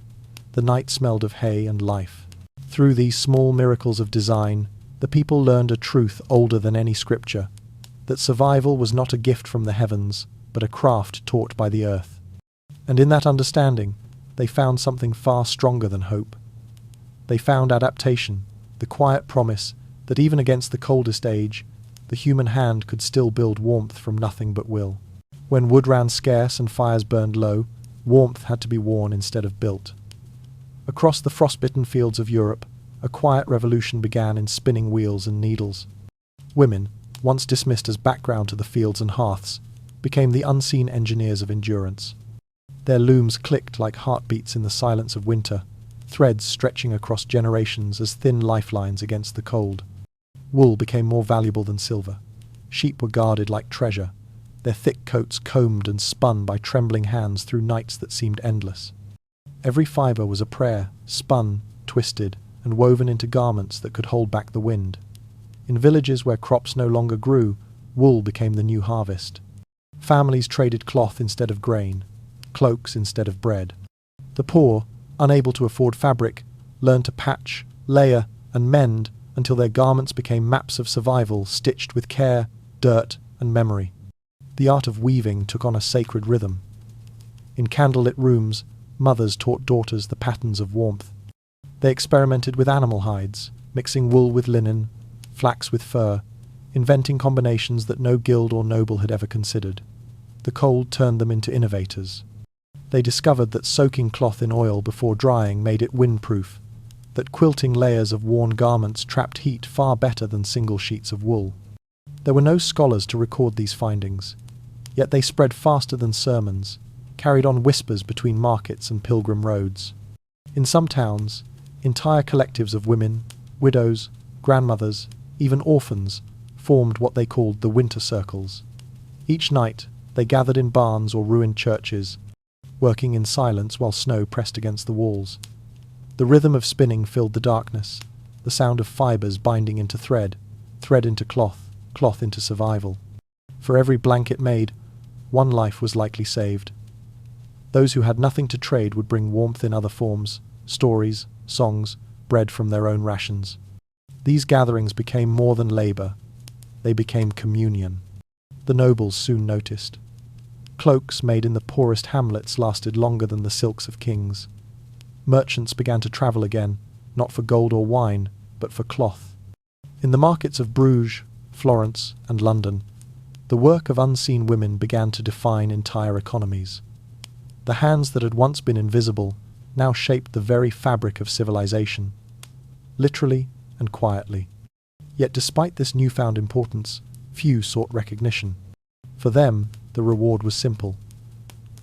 The night smelled of hay and life. Through these small miracles of design, the people learned a truth older than any scripture, that survival was not a gift from the heavens, but a craft taught by the earth. And in that understanding, they found something far stronger than hope. They found adaptation, the quiet promise that even against the coldest age, the human hand could still build warmth from nothing but will. When wood ran scarce and fires burned low, warmth had to be worn instead of built. Across the frostbitten fields of Europe, a quiet revolution began in spinning wheels and needles. Women, once dismissed as background to the fields and hearths, became the unseen engineers of endurance. Their looms clicked like heartbeats in the silence of winter, threads stretching across generations as thin lifelines against the cold. Wool became more valuable than silver. Sheep were guarded like treasure, their thick coats combed and spun by trembling hands through nights that seemed endless. Every fibre was a prayer, spun, twisted, and woven into garments that could hold back the wind. In villages where crops no longer grew, wool became the new harvest. Families traded cloth instead of grain, cloaks instead of bread. The poor, unable to afford fabric, learned to patch, layer, and mend until their garments became maps of survival stitched with care, dirt, and memory. The art of weaving took on a sacred rhythm. In candlelit rooms, mothers taught daughters the patterns of warmth. They experimented with animal hides, mixing wool with linen, flax with fur, inventing combinations that no guild or noble had ever considered. The cold turned them into innovators. They discovered that soaking cloth in oil before drying made it windproof, that quilting layers of worn garments trapped heat far better than single sheets of wool. There were no scholars to record these findings, yet they spread faster than sermons, carried on whispers between markets and pilgrim roads. In some towns, entire collectives of women, widows, grandmothers, even orphans, formed what they called the winter circles. Each night, they gathered in barns or ruined churches, working in silence while snow pressed against the walls. The rhythm of spinning filled the darkness, the sound of fibres binding into thread, thread into cloth, cloth into survival. For every blanket made, one life was likely saved. Those who had nothing to trade would bring warmth in other forms, stories, songs, bread from their own rations. These gatherings became more than labour. They became communion. The nobles soon noticed. Cloaks made in the poorest hamlets lasted longer than the silks of kings. Merchants began to travel again, not for gold or wine, but for cloth. In the markets of Bruges, Florence, and London, the work of unseen women began to define entire economies. The hands that had once been invisible now shaped the very fabric of civilization, literally and quietly. Yet despite this newfound importance, few sought recognition. For them, the reward was simple.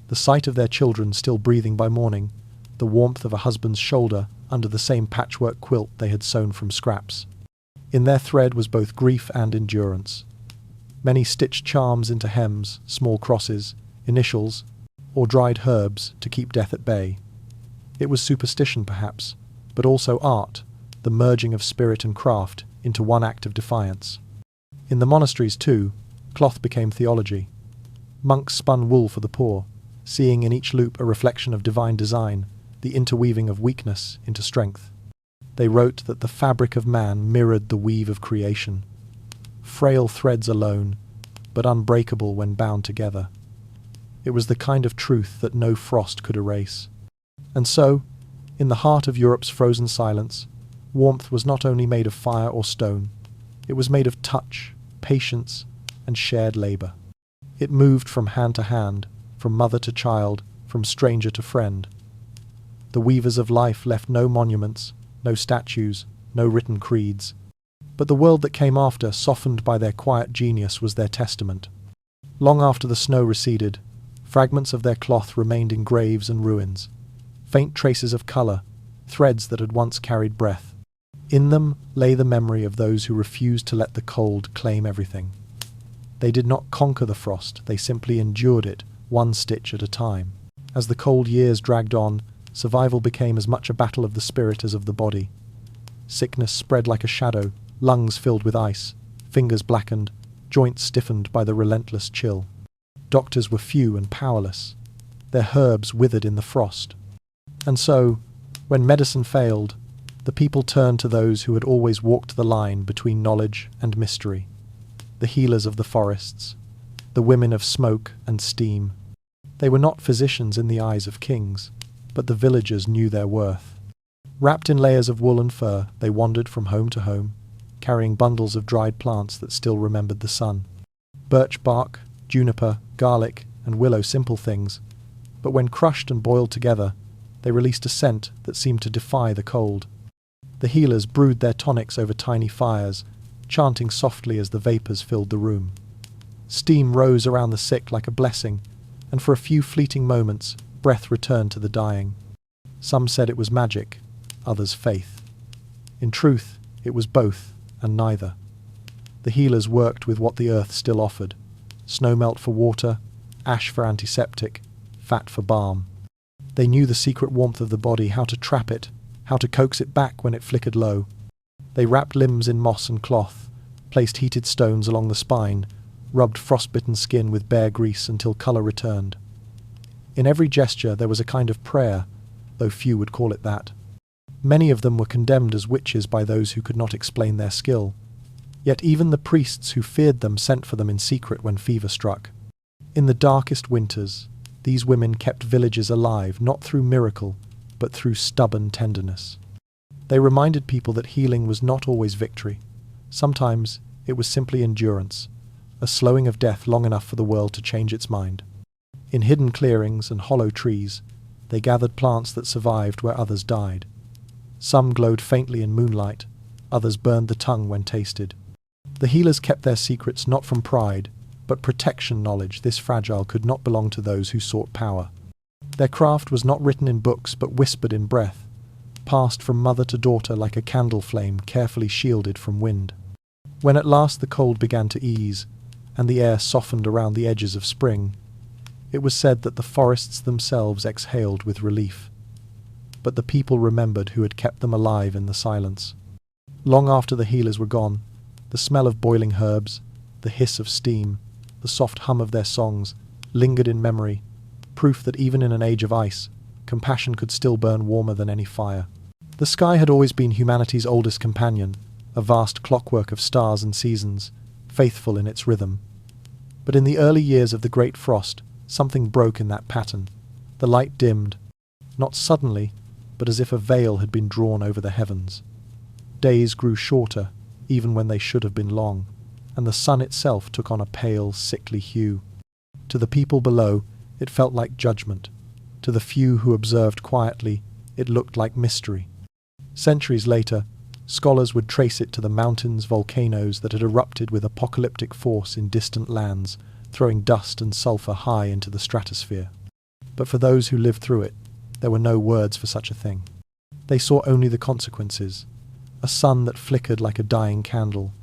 The sight of their children still breathing by morning, the warmth of a husband's shoulder under the same patchwork quilt they had sewn from scraps. In their thread was both grief and endurance. Many stitched charms into hems, small crosses, initials, or dried herbs to keep death at bay. It was superstition, perhaps, but also art, the merging of spirit and craft into one act of defiance. In the monasteries, too, cloth became theology. Monks spun wool for the poor, seeing in each loop a reflection of divine design, the interweaving of weakness into strength. They wrote that the fabric of man mirrored the weave of creation, frail threads alone, but unbreakable when bound together. It was the kind of truth that no frost could erase. And so, in the heart of Europe's frozen silence, warmth was not only made of fire or stone, it was made of touch, patience, and shared labour. It moved from hand to hand, from mother to child, from stranger to friend. The weavers of life left no monuments, no statues, no written creeds. But the world that came after, softened by their quiet genius, was their testament. Long after the snow receded, fragments of their cloth remained in graves and ruins, faint traces of colour, threads that had once carried breath. In them lay the memory of those who refused to let the cold claim everything. They did not conquer the frost, they simply endured it, one stitch at a time. As the cold years dragged on, survival became as much a battle of the spirit as of the body. Sickness spread like a shadow, lungs filled with ice, fingers blackened, joints stiffened by the relentless chill. Doctors were few and powerless. Their herbs withered in the frost. And so, when medicine failed, the people turned to those who had always walked the line between knowledge and mystery. The healers of the forests, the women of smoke and steam. They were not physicians in the eyes of kings, but the villagers knew their worth. Wrapped in layers of wool and fur, they wandered from home to home, carrying bundles of dried plants that still remembered the sun. Birch bark, juniper, garlic, and willow, simple things, but when crushed and boiled together, they released a scent that seemed to defy the cold. The healers brewed their tonics over tiny fires, chanting softly as the vapours filled the room. Steam rose around the sick like a blessing, and for a few fleeting moments, breath returned to the dying. Some said it was magic, others faith. In truth, it was both, and neither. The healers worked with what the earth still offered: snowmelt for water, ash for antiseptic, fat for balm. They knew the secret warmth of the body, how to trap it, how to coax it back when it flickered low. They wrapped limbs in moss and cloth, placed heated stones along the spine, rubbed frostbitten skin with bare grease until colour returned. In every gesture there was a kind of prayer, though few would call it that. Many of them were condemned as witches by those who could not explain their skill. Yet even the priests who feared them sent for them in secret when fever struck. In the darkest winters, these women kept villages alive, not through miracle, but through stubborn tenderness. They reminded people that healing was not always victory. Sometimes it was simply endurance, a slowing of death long enough for the world to change its mind. In hidden clearings and hollow trees, they gathered plants that survived where others died. Some glowed faintly in moonlight, others burned the tongue when tasted. The healers kept their secrets not from pride, but protection knowledge this fragile could not belong to those who sought power. Their craft was not written in books but whispered in breath, passed from mother to daughter like a candle flame carefully shielded from wind. When at last the cold began to ease, and the air softened around the edges of spring, it was said that the forests themselves exhaled with relief. But the people remembered who had kept them alive in the silence. Long after the healers were gone, the smell of boiling herbs, the hiss of steam, the soft hum of their songs lingered in memory, proof that even in an age of ice, compassion could still burn warmer than any fire. The sky had always been humanity's oldest companion, a vast clockwork of stars and seasons, faithful in its rhythm. But in the early years of the Great Frost, something broke in that pattern. The light dimmed, not suddenly, but as if a veil had been drawn over the heavens. Days grew shorter, even when they should have been long, and the sun itself took on a pale, sickly hue. To the people below, it felt like judgment. To the few who observed quietly, it looked like mystery. Centuries later, scholars would trace it to the mountains, volcanoes that had erupted with apocalyptic force in distant lands, throwing dust and sulphur high into the stratosphere. But for those who lived through it, there were no words for such a thing. They saw only the consequences: a sun that flickered like a dying candle,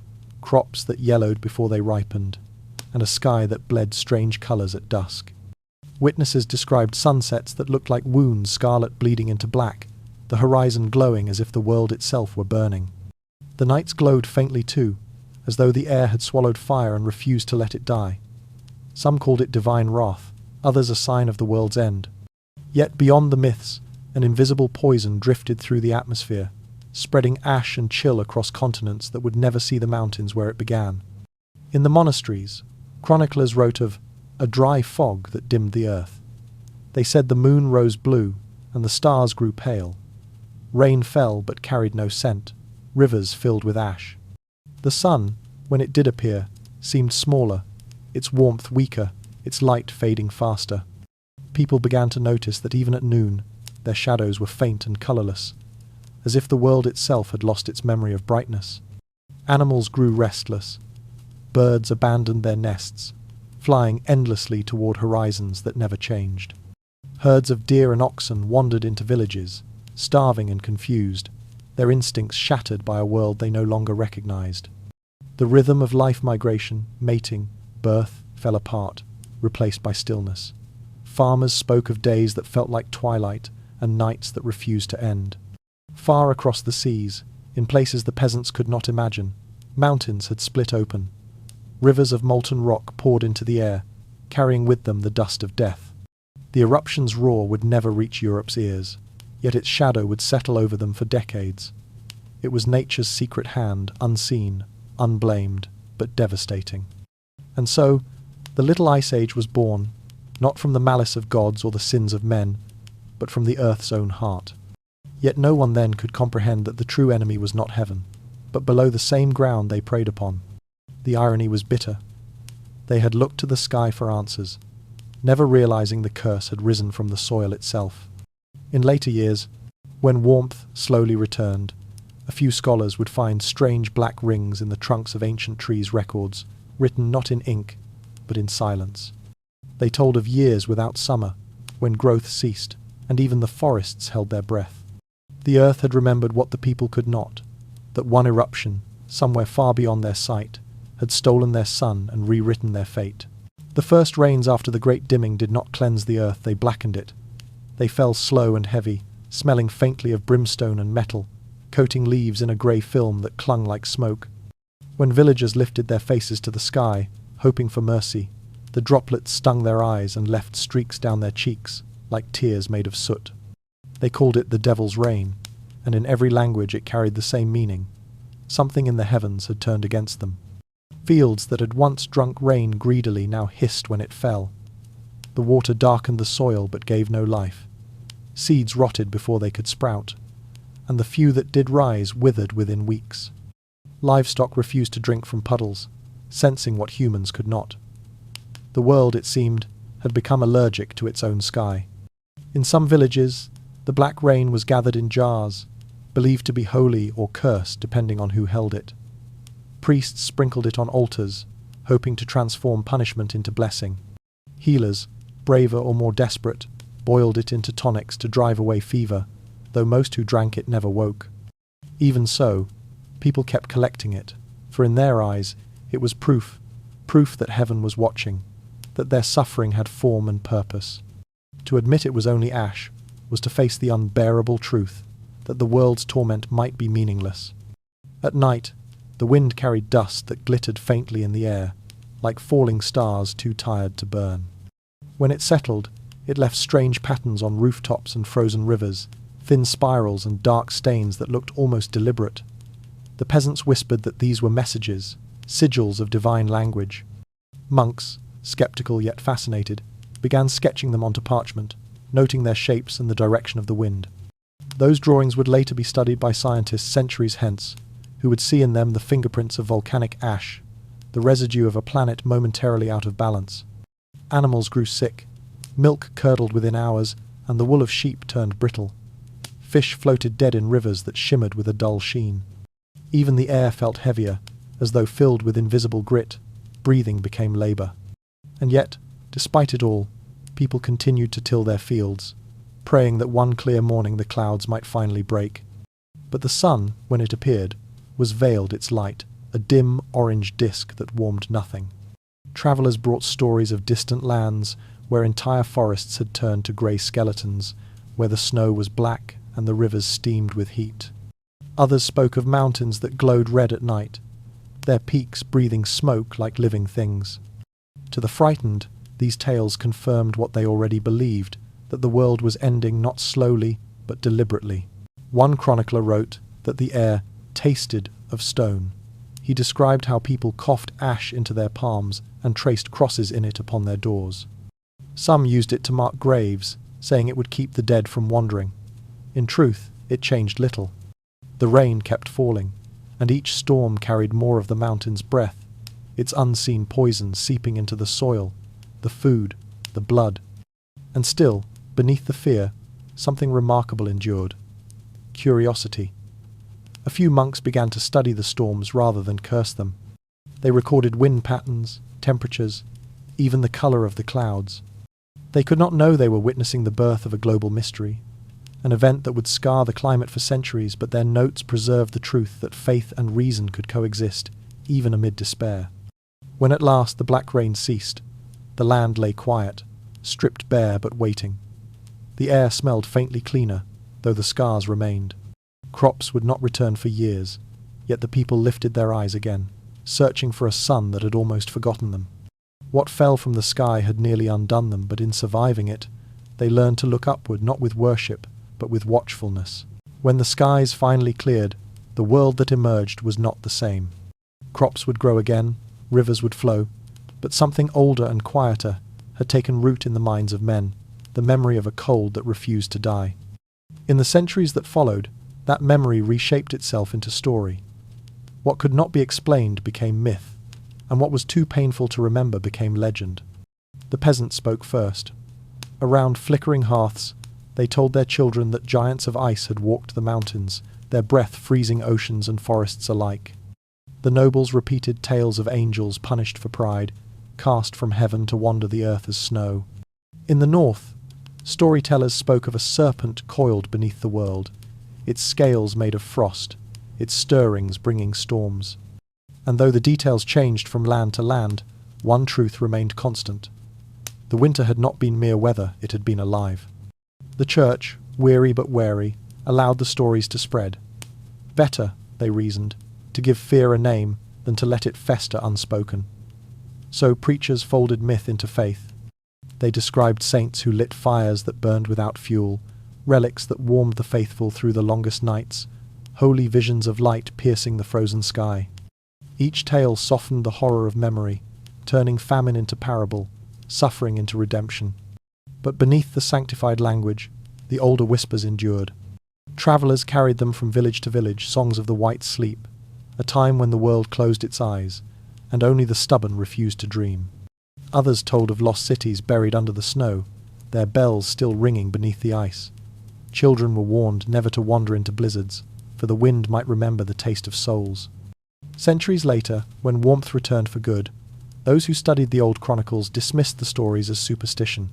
crops that yellowed before they ripened, and a sky that bled strange colours at dusk. Witnesses described sunsets that looked like wounds, scarlet bleeding into black, the horizon glowing as if the world itself were burning. The nights glowed faintly too, as though the air had swallowed fire and refused to let it die. Some called it divine wrath, others a sign of the world's end. Yet beyond the myths, an invisible poison drifted through the atmosphere, spreading ash and chill across continents that would never see the mountains where it began. In the monasteries, chroniclers wrote of a dry fog that dimmed the earth. They said the moon rose blue, and the stars grew pale. Rain fell but carried no scent, rivers filled with ash. The sun, when it did appear, seemed smaller, its warmth weaker, its light fading faster. People began to notice that even at noon, their shadows were faint and colourless, as if the world itself had lost its memory of brightness. Animals grew restless. Birds abandoned their nests, flying endlessly toward horizons that never changed. Herds of deer and oxen wandered into villages, starving and confused, their instincts shattered by a world they no longer recognized. The rhythm of life migration, mating, birth fell apart, replaced by stillness. Farmers spoke of days that felt like twilight and nights that refused to end. Far across the seas, in places the peasants could not imagine, mountains had split open. Rivers of molten rock poured into the air, carrying with them the dust of death. The eruption's roar would never reach Europe's ears, yet its shadow would settle over them for decades. It was nature's secret hand, unseen, unblamed, but devastating. And so, the Little Ice Age was born, not from the malice of gods or the sins of men, but from the earth's own heart. Yet no one then could comprehend that the true enemy was not heaven, but below the same ground they preyed upon. The irony was bitter. They had looked to the sky for answers, never realizing the curse had risen from the soil itself. In later years, when warmth slowly returned, a few scholars would find strange black rings in the trunks of ancient trees' records, written not in ink, but in silence. They told of years without summer, when growth ceased, and even the forests held their breath. The earth had remembered what the people could not, that one eruption, somewhere far beyond their sight, had stolen their sun and rewritten their fate. The first rains after the great dimming did not cleanse the earth, they blackened it. They fell slow and heavy, smelling faintly of brimstone and metal, coating leaves in a grey film that clung like smoke. When villagers lifted their faces to the sky, hoping for mercy, the droplets stung their eyes and left streaks down their cheeks, like tears made of soot. They called it the devil's rain, and in every language it carried the same meaning. Something in the heavens had turned against them. Fields that had once drunk rain greedily now hissed when it fell. The water darkened the soil but gave no life. Seeds rotted before they could sprout, and the few that did rise withered within weeks. Livestock refused to drink from puddles, sensing what humans could not. The world, it seemed, had become allergic to its own sky. In some villages, the black rain was gathered in jars, believed to be holy or cursed depending on who held it. Priests sprinkled it on altars, hoping to transform punishment into blessing. Healers, braver or more desperate, boiled it into tonics to drive away fever, though most who drank it never woke. Even so, people kept collecting it, for in their eyes it was proof that heaven was watching, that their suffering had form and purpose. To admit it was only ash was to face the unbearable truth that the world's torment might be meaningless. At night, the wind carried dust that glittered faintly in the air, like falling stars too tired to burn. When it settled, it left strange patterns on rooftops and frozen rivers, thin spirals and dark stains that looked almost deliberate. The peasants whispered that these were messages, sigils of divine language. Monks, skeptical yet fascinated, began sketching them onto parchment, noting their shapes and the direction of the wind. Those drawings would later be studied by scientists centuries hence, who would see in them the fingerprints of volcanic ash, the residue of a planet momentarily out of balance. Animals grew sick, milk curdled within hours, and the wool of sheep turned brittle. Fish floated dead in rivers that shimmered with a dull sheen. Even the air felt heavier, as though filled with invisible grit. Breathing became labour. And yet, despite it all, people continued to till their fields, praying that one clear morning the clouds might finally break. But the sun, when it appeared, was veiled its light, a dim orange disk that warmed nothing. Travellers brought stories of distant lands where entire forests had turned to grey skeletons, where the snow was black and the rivers steamed with heat. Others spoke of mountains that glowed red at night, their peaks breathing smoke like living things. To the frightened, these tales confirmed what they already believed, that the world was ending not slowly, but deliberately. One chronicler wrote that the air tasted of stone. He described how people coughed ash into their palms and traced crosses in it upon their doors. Some used it to mark graves, saying it would keep the dead from wandering. In truth, it changed little. The rain kept falling, and each storm carried more of the mountain's breath, its unseen poison seeping into the soil, the food, the blood. And still, beneath the fear, something remarkable endured: curiosity. A few monks began to study the storms rather than curse them. They recorded wind patterns, temperatures, even the colour of the clouds. They could not know they were witnessing the birth of a global mystery, an event that would scar the climate for centuries, but their notes preserved the truth that faith and reason could coexist, even amid despair. When at last the black rain ceased, the land lay quiet, stripped bare but waiting. The air smelled faintly cleaner, though the scars remained. Crops would not return for years, yet the people lifted their eyes again, searching for a sun that had almost forgotten them. What fell from the sky had nearly undone them, but in surviving it, they learned to look upward not with worship, but with watchfulness. When the skies finally cleared, the world that emerged was not the same. Crops would grow again, rivers would flow, but something older and quieter had taken root in the minds of men, the memory of a cold that refused to die. In the centuries that followed, that memory reshaped itself into story. What could not be explained became myth, and what was too painful to remember became legend. The peasants spoke first. Around flickering hearths, they told their children that giants of ice had walked the mountains, their breath freezing oceans and forests alike. The nobles repeated tales of angels punished for pride, cast from heaven to wander the earth as snow. In the north, storytellers spoke of a serpent coiled beneath the world, its scales made of frost, its stirrings bringing storms. And though the details changed from land to land, one truth remained constant. The winter had not been mere weather, it had been alive. The church, weary but wary, allowed the stories to spread. Better, they reasoned, to give fear a name than to let it fester unspoken. So preachers folded myth into faith. They described saints who lit fires that burned without fuel, relics that warmed the faithful through the longest nights, holy visions of light piercing the frozen sky. Each tale softened the horror of memory, turning famine into parable, suffering into redemption. But beneath the sanctified language, the older whispers endured. Travellers carried them from village to village, songs of the white sleep, a time when the world closed its eyes, and only the stubborn refused to dream. Others told of lost cities buried under the snow, their bells still ringing beneath the ice. Children were warned never to wander into blizzards, for the wind might remember the taste of souls. Centuries later, when warmth returned for good, those who studied the old chronicles dismissed the stories as superstition.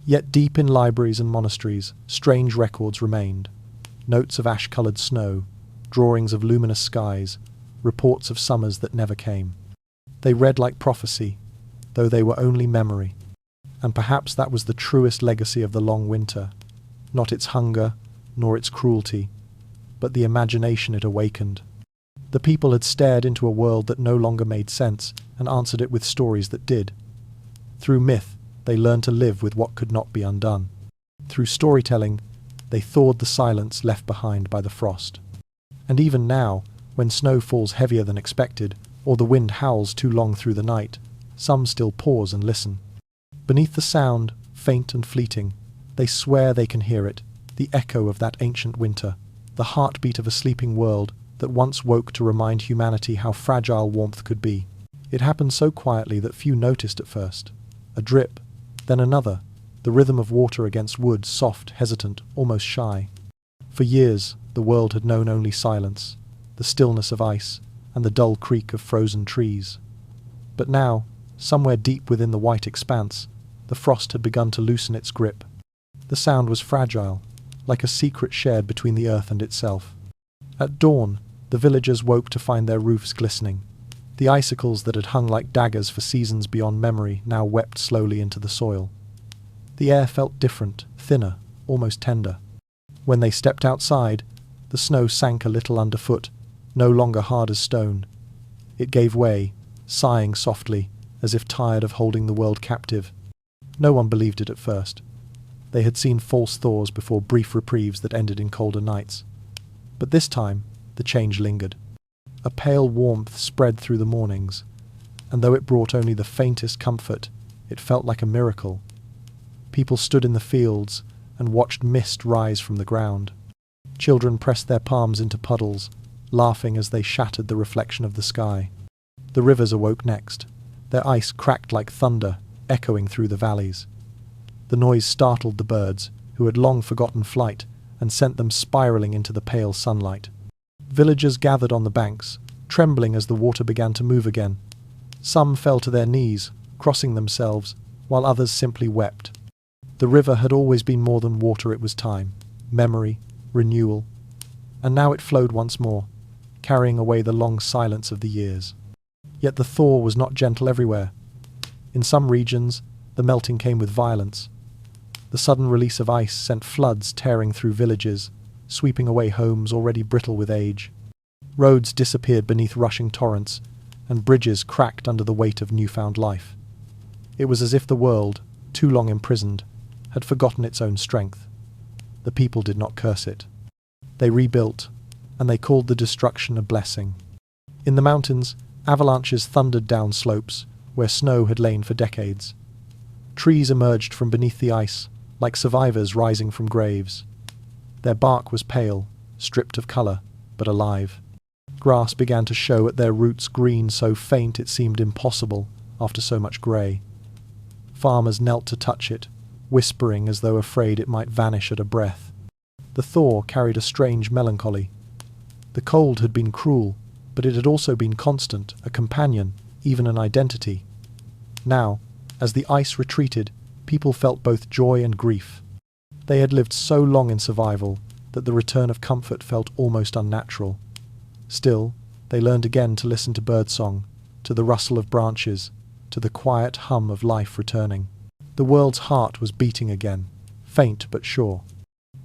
Yet deep in libraries and monasteries, strange records remained. Notes of ash-coloured snow, drawings of luminous skies, reports of summers that never came. They read like prophecy, though they were only memory. And perhaps that was the truest legacy of the long winter, not its hunger, nor its cruelty, but the imagination it awakened. The people had stared into a world that no longer made sense and answered it with stories that did. Through myth, they learned to live with what could not be undone. Through storytelling, they thawed the silence left behind by the frost. And even now, when snow falls heavier than expected, or the wind howls too long through the night, some still pause and listen. Beneath the sound, faint and fleeting, they swear they can hear it, the echo of that ancient winter, the heartbeat of a sleeping world that once woke to remind humanity how fragile warmth could be. It happened so quietly that few noticed at first. A drip, then another, the rhythm of water against wood, soft, hesitant, almost shy. For years, the world had known only silence, the stillness of ice, and the dull creak of frozen trees. But now, somewhere deep within the white expanse, the frost had begun to loosen its grip. The sound was fragile, like a secret shared between the earth and itself. At dawn, the villagers woke to find their roofs glistening. The icicles that had hung like daggers for seasons beyond memory now wept slowly into the soil. The air felt different, thinner, almost tender. When they stepped outside, the snow sank a little underfoot, no longer hard as stone. It gave way, sighing softly, as if tired of holding the world captive. No one believed it at first. They had seen false thaws before, brief reprieves that ended in colder nights. But this time, the change lingered. A pale warmth spread through the mornings, and though it brought only the faintest comfort, it felt like a miracle. People stood in the fields and watched mist rise from the ground. Children pressed their palms into puddles, laughing as they shattered the reflection of the sky. The rivers awoke next. Their ice cracked like thunder, echoing through the valleys. The noise startled the birds, who had long forgotten flight and sent them spiraling into the pale sunlight. Villagers gathered on the banks, trembling as the water began to move again. Some fell to their knees, crossing themselves, while others simply wept. The river had always been more than water. It was time, memory, renewal, and now it flowed once more, carrying away the long silence of the years. Yet the thaw was not gentle everywhere. In some regions, the melting came with violence. The sudden release of ice sent floods tearing through villages, sweeping away homes already brittle with age. Roads disappeared beneath rushing torrents, and bridges cracked under the weight of newfound life. It was as if the world, too long imprisoned, had forgotten its own strength. The people did not curse it. They rebuilt, and they called the destruction a blessing. In the mountains, avalanches thundered down slopes where snow had lain for decades. Trees emerged from beneath the ice, like survivors rising from graves. Their bark was pale, stripped of colour, but alive. Grass began to show at their roots, green so faint it seemed impossible after so much grey. Farmers knelt to touch it, whispering as though afraid it might vanish at a breath. The thaw carried a strange melancholy. The cold had been cruel, but it had also been constant, a companion, even an identity. Now, as the ice retreated, people felt both joy and grief. They had lived so long in survival that the return of comfort felt almost unnatural. Still, they learned again to listen to birdsong, to the rustle of branches, to the quiet hum of life returning. The world's heart was beating again, faint but sure.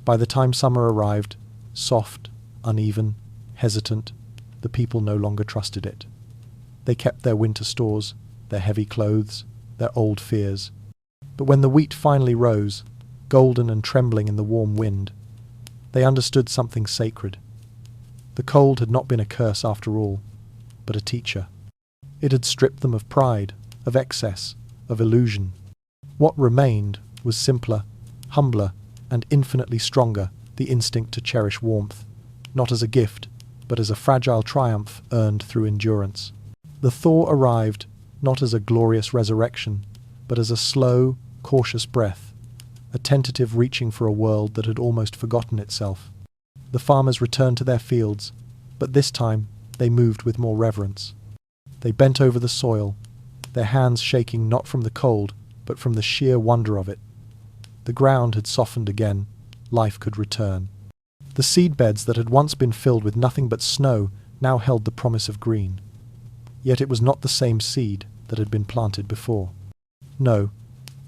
By the time summer arrived, soft, uneven, hesitant, the people no longer trusted it. They kept their winter stores, their heavy clothes, their old fears. But when the wheat finally rose, golden and trembling in the warm wind, they understood something sacred. The cold had not been a curse after all, but a teacher. It had stripped them of pride, of excess, of illusion. What remained was simpler, humbler, and infinitely stronger, the instinct to cherish warmth, not as a gift, but as a fragile triumph earned through endurance. The thaw arrived not as a glorious resurrection, but as a slow, cautious breath, a tentative reaching for a world that had almost forgotten itself. The farmers returned to their fields, but this time they moved with more reverence. They bent over the soil, their hands shaking not from the cold, but from the sheer wonder of it. The ground had softened again, life could return. The seedbeds that had once been filled with nothing but snow now held the promise of green. Yet it was not the same seed that had been planted before. No,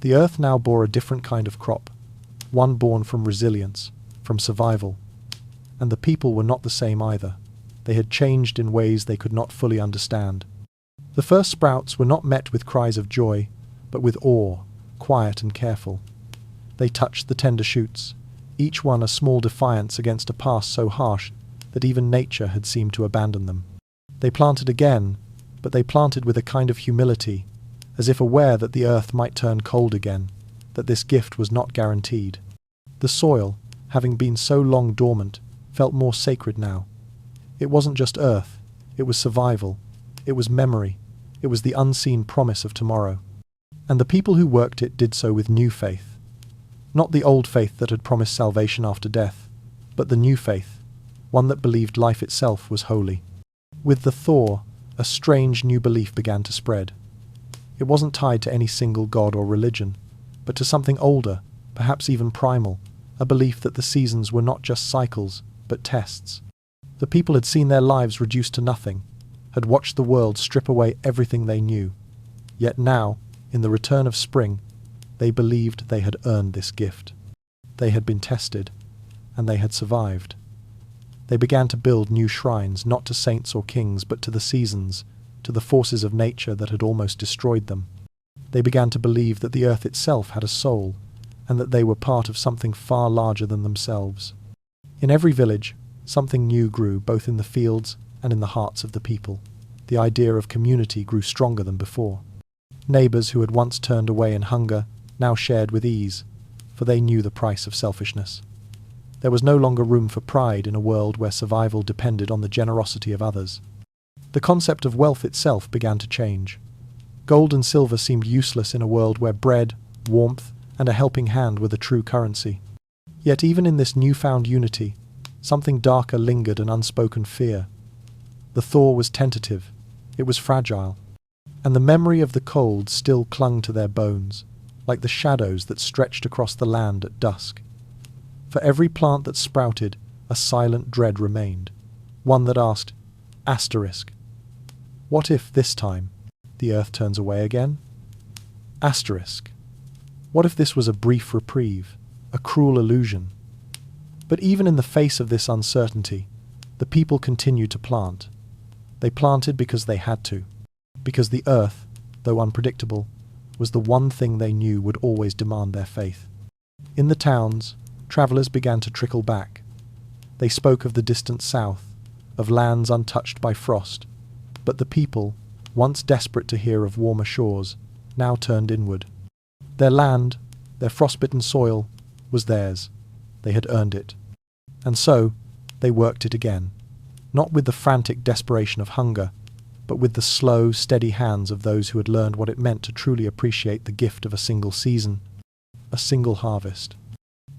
the earth now bore a different kind of crop, one born from resilience, from survival. And the people were not the same either. They had changed in ways they could not fully understand. The first sprouts were not met with cries of joy, but with awe, quiet and careful. They touched the tender shoots, each one a small defiance against a past so harsh that even nature had seemed to abandon them. They planted again, but they planted with a kind of humility, as if aware that the earth might turn cold again, that this gift was not guaranteed. The soil, having been so long dormant, felt more sacred now. It wasn't just earth, it was survival, it was memory, it was the unseen promise of tomorrow. And the people who worked it did so with new faith. Not the old faith that had promised salvation after death, but the new faith, one that believed life itself was holy. With the thaw, a strange new belief began to spread. It wasn't tied to any single god or religion, but to something older, perhaps even primal, a belief that the seasons were not just cycles, but tests. The people had seen their lives reduced to nothing, had watched the world strip away everything they knew. Yet now, in the return of spring, they believed they had earned this gift. They had been tested, and they had survived. They began to build new shrines, not to saints or kings, but to the seasons, to the forces of nature that had almost destroyed them. They began to believe that the earth itself had a soul, and that they were part of something far larger than themselves. In every village, something new grew, both in the fields and in the hearts of the people. The idea of community grew stronger than before. Neighbours who had once turned away in hunger now shared with ease, for they knew the price of selfishness. There was no longer room for pride in a world where survival depended on the generosity of others. The concept of wealth itself began to change. Gold and silver seemed useless in a world where bread, warmth, and a helping hand were the true currency. Yet even in this newfound unity, something darker lingered, an unspoken fear. The thaw was tentative, it was fragile, and the memory of the cold still clung to their bones, like the shadows that stretched across the land at dusk. For every plant that sprouted, a silent dread remained, one that asked, asterisk, what if this time the earth turns away again? Asterisk, what if this was a brief reprieve, a cruel illusion? But even in the face of this uncertainty, the people continued to plant. They planted because they had to, because the earth, though unpredictable, was the one thing they knew would always demand their faith. In the towns, travellers began to trickle back. They spoke of the distant south, of lands untouched by frost, but the people, once desperate to hear of warmer shores, now turned inward. Their land, their frostbitten soil, was theirs. They had earned it. And so, they worked it again, not with the frantic desperation of hunger, but with the slow, steady hands of those who had learned what it meant to truly appreciate the gift of a single season, a single harvest.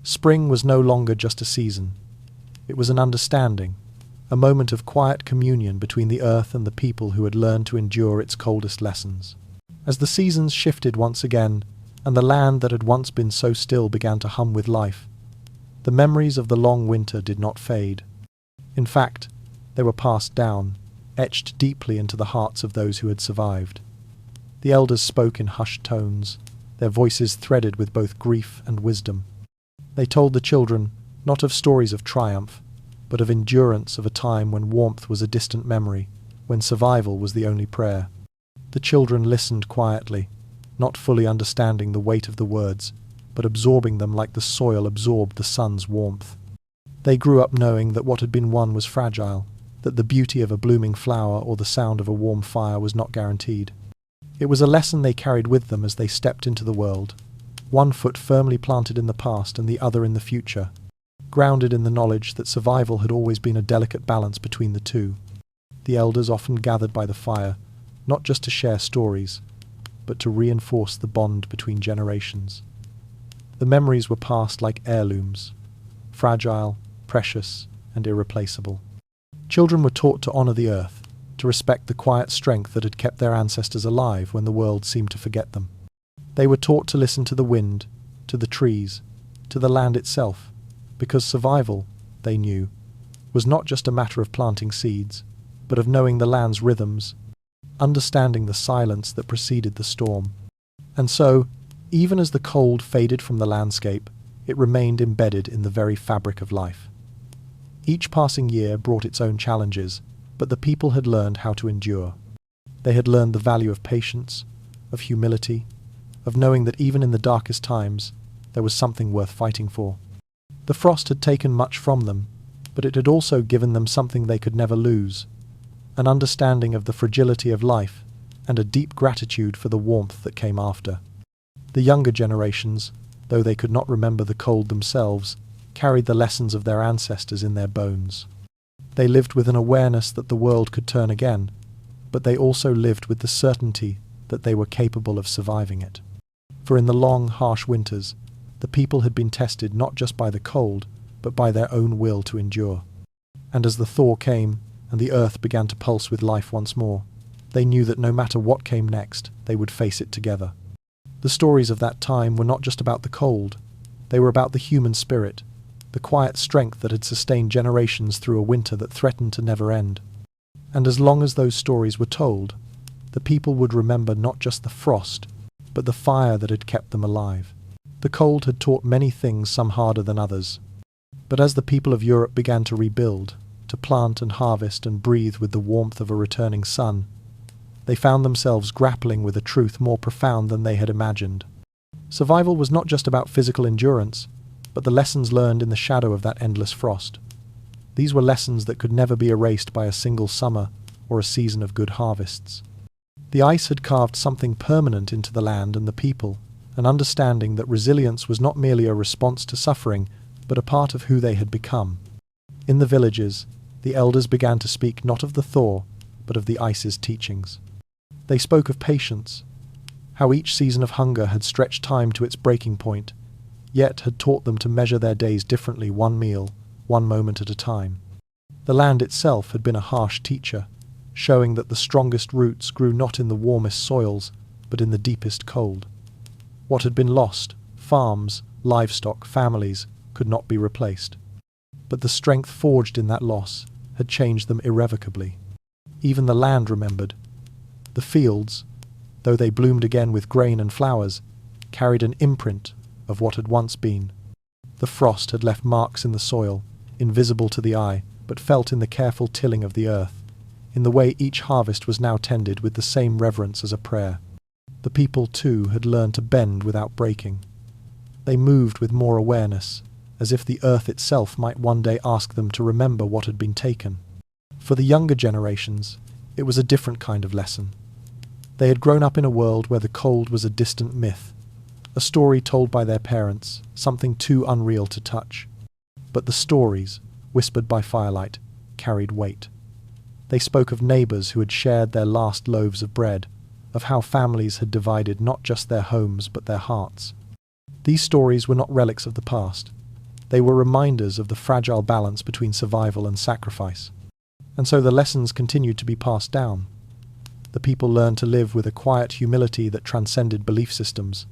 Spring was no longer just a season. It was an understanding, a moment of quiet communion between the earth and the people who had learned to endure its coldest lessons. As the seasons shifted once again, and the land that had once been so still began to hum with life, the memories of the long winter did not fade. In fact, they were passed down, etched deeply into the hearts of those who had survived. The elders spoke in hushed tones, their voices threaded with both grief and wisdom. They told the children not of stories of triumph, but of endurance, of a time when warmth was a distant memory, when survival was the only prayer. The children listened quietly, not fully understanding the weight of the words, but absorbing them like the soil absorbed the sun's warmth. They grew up knowing that what had been won was fragile, that the beauty of a blooming flower or the sound of a warm fire was not guaranteed. It was a lesson they carried with them as they stepped into the world, one foot firmly planted in the past and the other in the future, grounded in the knowledge that survival had always been a delicate balance between the two. The elders often gathered by the fire, not just to share stories, but to reinforce the bond between generations. The memories were passed like heirlooms, fragile, precious, and irreplaceable. Children were taught to honour the earth, to respect the quiet strength that had kept their ancestors alive when the world seemed to forget them. They were taught to listen to the wind, to the trees, to the land itself, because survival, they knew, was not just a matter of planting seeds, but of knowing the land's rhythms, understanding the silence that preceded the storm. And so, even as the cold faded from the landscape, it remained embedded in the very fabric of life. Each passing year brought its own challenges, but the people had learned how to endure. They had learned the value of patience, of humility, of knowing that even in the darkest times, there was something worth fighting for. The frost had taken much from them, but it had also given them something they could never lose, an understanding of the fragility of life and a deep gratitude for the warmth that came after. The younger generations, though they could not remember the cold themselves, carried the lessons of their ancestors in their bones. They lived with an awareness that the world could turn again, but they also lived with the certainty that they were capable of surviving it. For in the long, harsh winters, the people had been tested not just by the cold, but by their own will to endure. And as the thaw came, and the earth began to pulse with life once more, they knew that no matter what came next, they would face it together. The stories of that time were not just about the cold, they were about the human spirit, the quiet strength that had sustained generations through a winter that threatened to never end. And as long as those stories were told, the people would remember not just the frost, but the fire that had kept them alive. The cold had taught many things, some harder than others. But as the people of Europe began to rebuild, to plant and harvest and breathe with the warmth of a returning sun, they found themselves grappling with a truth more profound than they had imagined. Survival was not just about physical endurance, but the lessons learned in the shadow of that endless frost. These were lessons that could never be erased by a single summer or a season of good harvests. The ice had carved something permanent into the land and the people, an understanding that resilience was not merely a response to suffering, but a part of who they had become. In the villages, the elders began to speak not of the thaw, but of the ice's teachings. They spoke of patience, how each season of hunger had stretched time to its breaking point, yet had taught them to measure their days differently, one meal, one moment at a time. The land itself had been a harsh teacher, showing that the strongest roots grew not in the warmest soils, but in the deepest cold. What had been lost, farms, livestock, families, could not be replaced. But the strength forged in that loss had changed them irrevocably. Even the land remembered. The fields, though they bloomed again with grain and flowers, carried an imprint of what had once been. The frost had left marks in the soil, invisible to the eye, but felt in the careful tilling of the earth, in the way each harvest was now tended with the same reverence as a prayer. The people, too, had learned to bend without breaking. They moved with more awareness, as if the earth itself might one day ask them to remember what had been taken. For the younger generations, it was a different kind of lesson. They had grown up in a world where the cold was a distant myth, a story told by their parents, something too unreal to touch. But the stories, whispered by firelight, carried weight. They spoke of neighbours who had shared their last loaves of bread, of how families had divided not just their homes but their hearts. These stories were not relics of the past. They were reminders of the fragile balance between survival and sacrifice. And so the lessons continued to be passed down. The people learned to live with a quiet humility that transcended belief systems,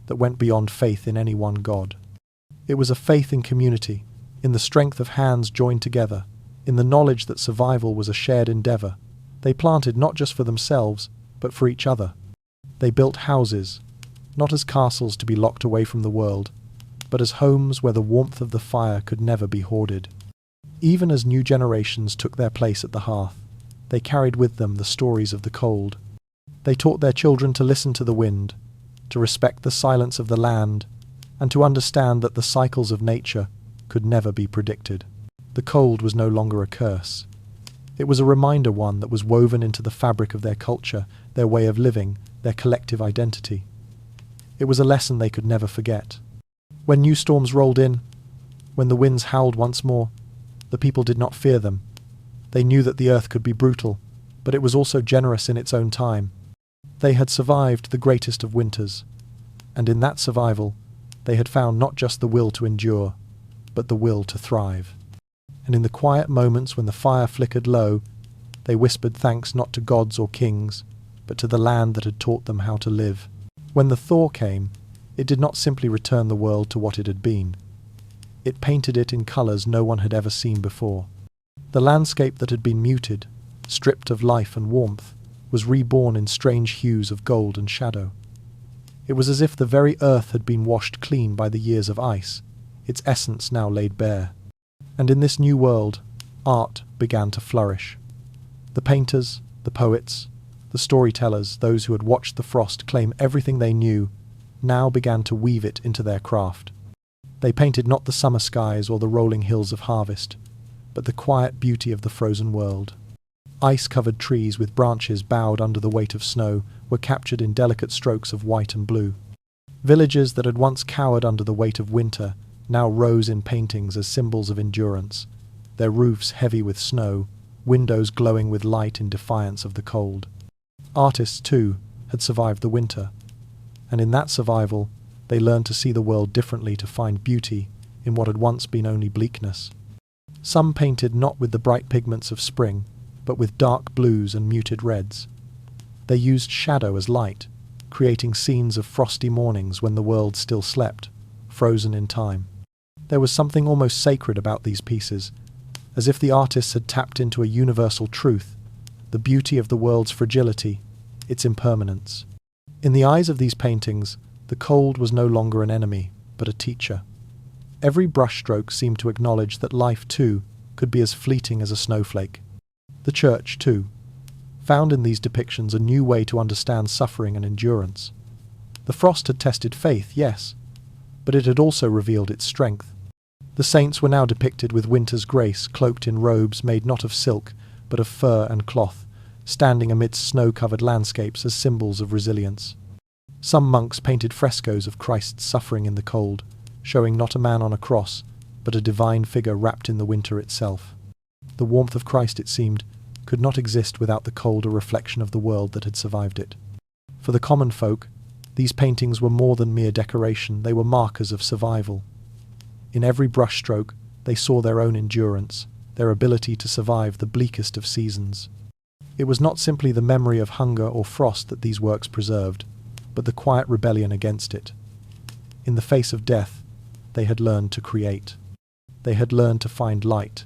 that went beyond faith in any one God. It was a faith in community, in the strength of hands joined together, in the knowledge that survival was a shared endeavour. They planted not just for themselves, but for each other. They built houses, not as castles to be locked away from the world, but as homes where the warmth of the fire could never be hoarded. Even as new generations took their place at the hearth, they carried with them the stories of the cold. They taught their children to listen to the wind, to respect the silence of the land, and to understand that the cycles of nature could never be predicted. The cold was no longer a curse. It was a reminder, one that was woven into the fabric of their culture, their way of living, their collective identity. It was a lesson they could never forget. When new storms rolled in, when the winds howled once more, the people did not fear them. They knew that the earth could be brutal, but it was also generous in its own time. They had survived the greatest of winters, and in that survival, they had found not just the will to endure, but the will to thrive. And in the quiet moments when the fire flickered low, they whispered thanks not to gods or kings, but to the land that had taught them how to live. When the thaw came, it did not simply return the world to what it had been. It painted it in colours no one had ever seen before. The landscape that had been muted, stripped of life and warmth, was reborn in strange hues of gold and shadow. It was as if the very earth had been washed clean by the years of ice, its essence now laid bare. And in this new world, art began to flourish. The painters, the poets, the storytellers, those who had watched the frost claim everything they knew, now began to weave it into their craft. They painted not the summer skies or the rolling hills of harvest, but the quiet beauty of the frozen world. Ice-covered trees with branches bowed under the weight of snow were captured in delicate strokes of white and blue. Villages that had once cowered under the weight of winter now rose in paintings as symbols of endurance, their roofs heavy with snow, windows glowing with light in defiance of the cold. Artists, too, had survived the winter, and in that survival they learned to see the world differently, to find beauty in what had once been only bleakness. Some painted not with the bright pigments of spring, but with dark blues and muted reds. They used shadow as light, creating scenes of frosty mornings when the world still slept, frozen in time. There was something almost sacred about these pieces, as if the artists had tapped into a universal truth, the beauty of the world's fragility, its impermanence. In the eyes of these paintings, the cold was no longer an enemy, but a teacher. Every brushstroke seemed to acknowledge that life, too, could be as fleeting as a snowflake. The church, too, found in these depictions a new way to understand suffering and endurance. The frost had tested faith, yes, but it had also revealed its strength. The saints were now depicted with winter's grace, cloaked in robes made not of silk, but of fur and cloth, standing amidst snow-covered landscapes as symbols of resilience. Some monks painted frescoes of Christ's suffering in the cold, showing not a man on a cross, but a divine figure wrapped in the winter itself. The warmth of Christ, it seemed, could not exist without the colder reflection of the world that had survived it. For the common folk, These paintings were more than mere decoration, they were markers of survival. In every brushstroke, they saw their own endurance, their ability to survive the bleakest of seasons. It was not simply the memory of hunger or frost that these works preserved, but the quiet rebellion against it. In the face of death, they had learned to create. They had learned to find light,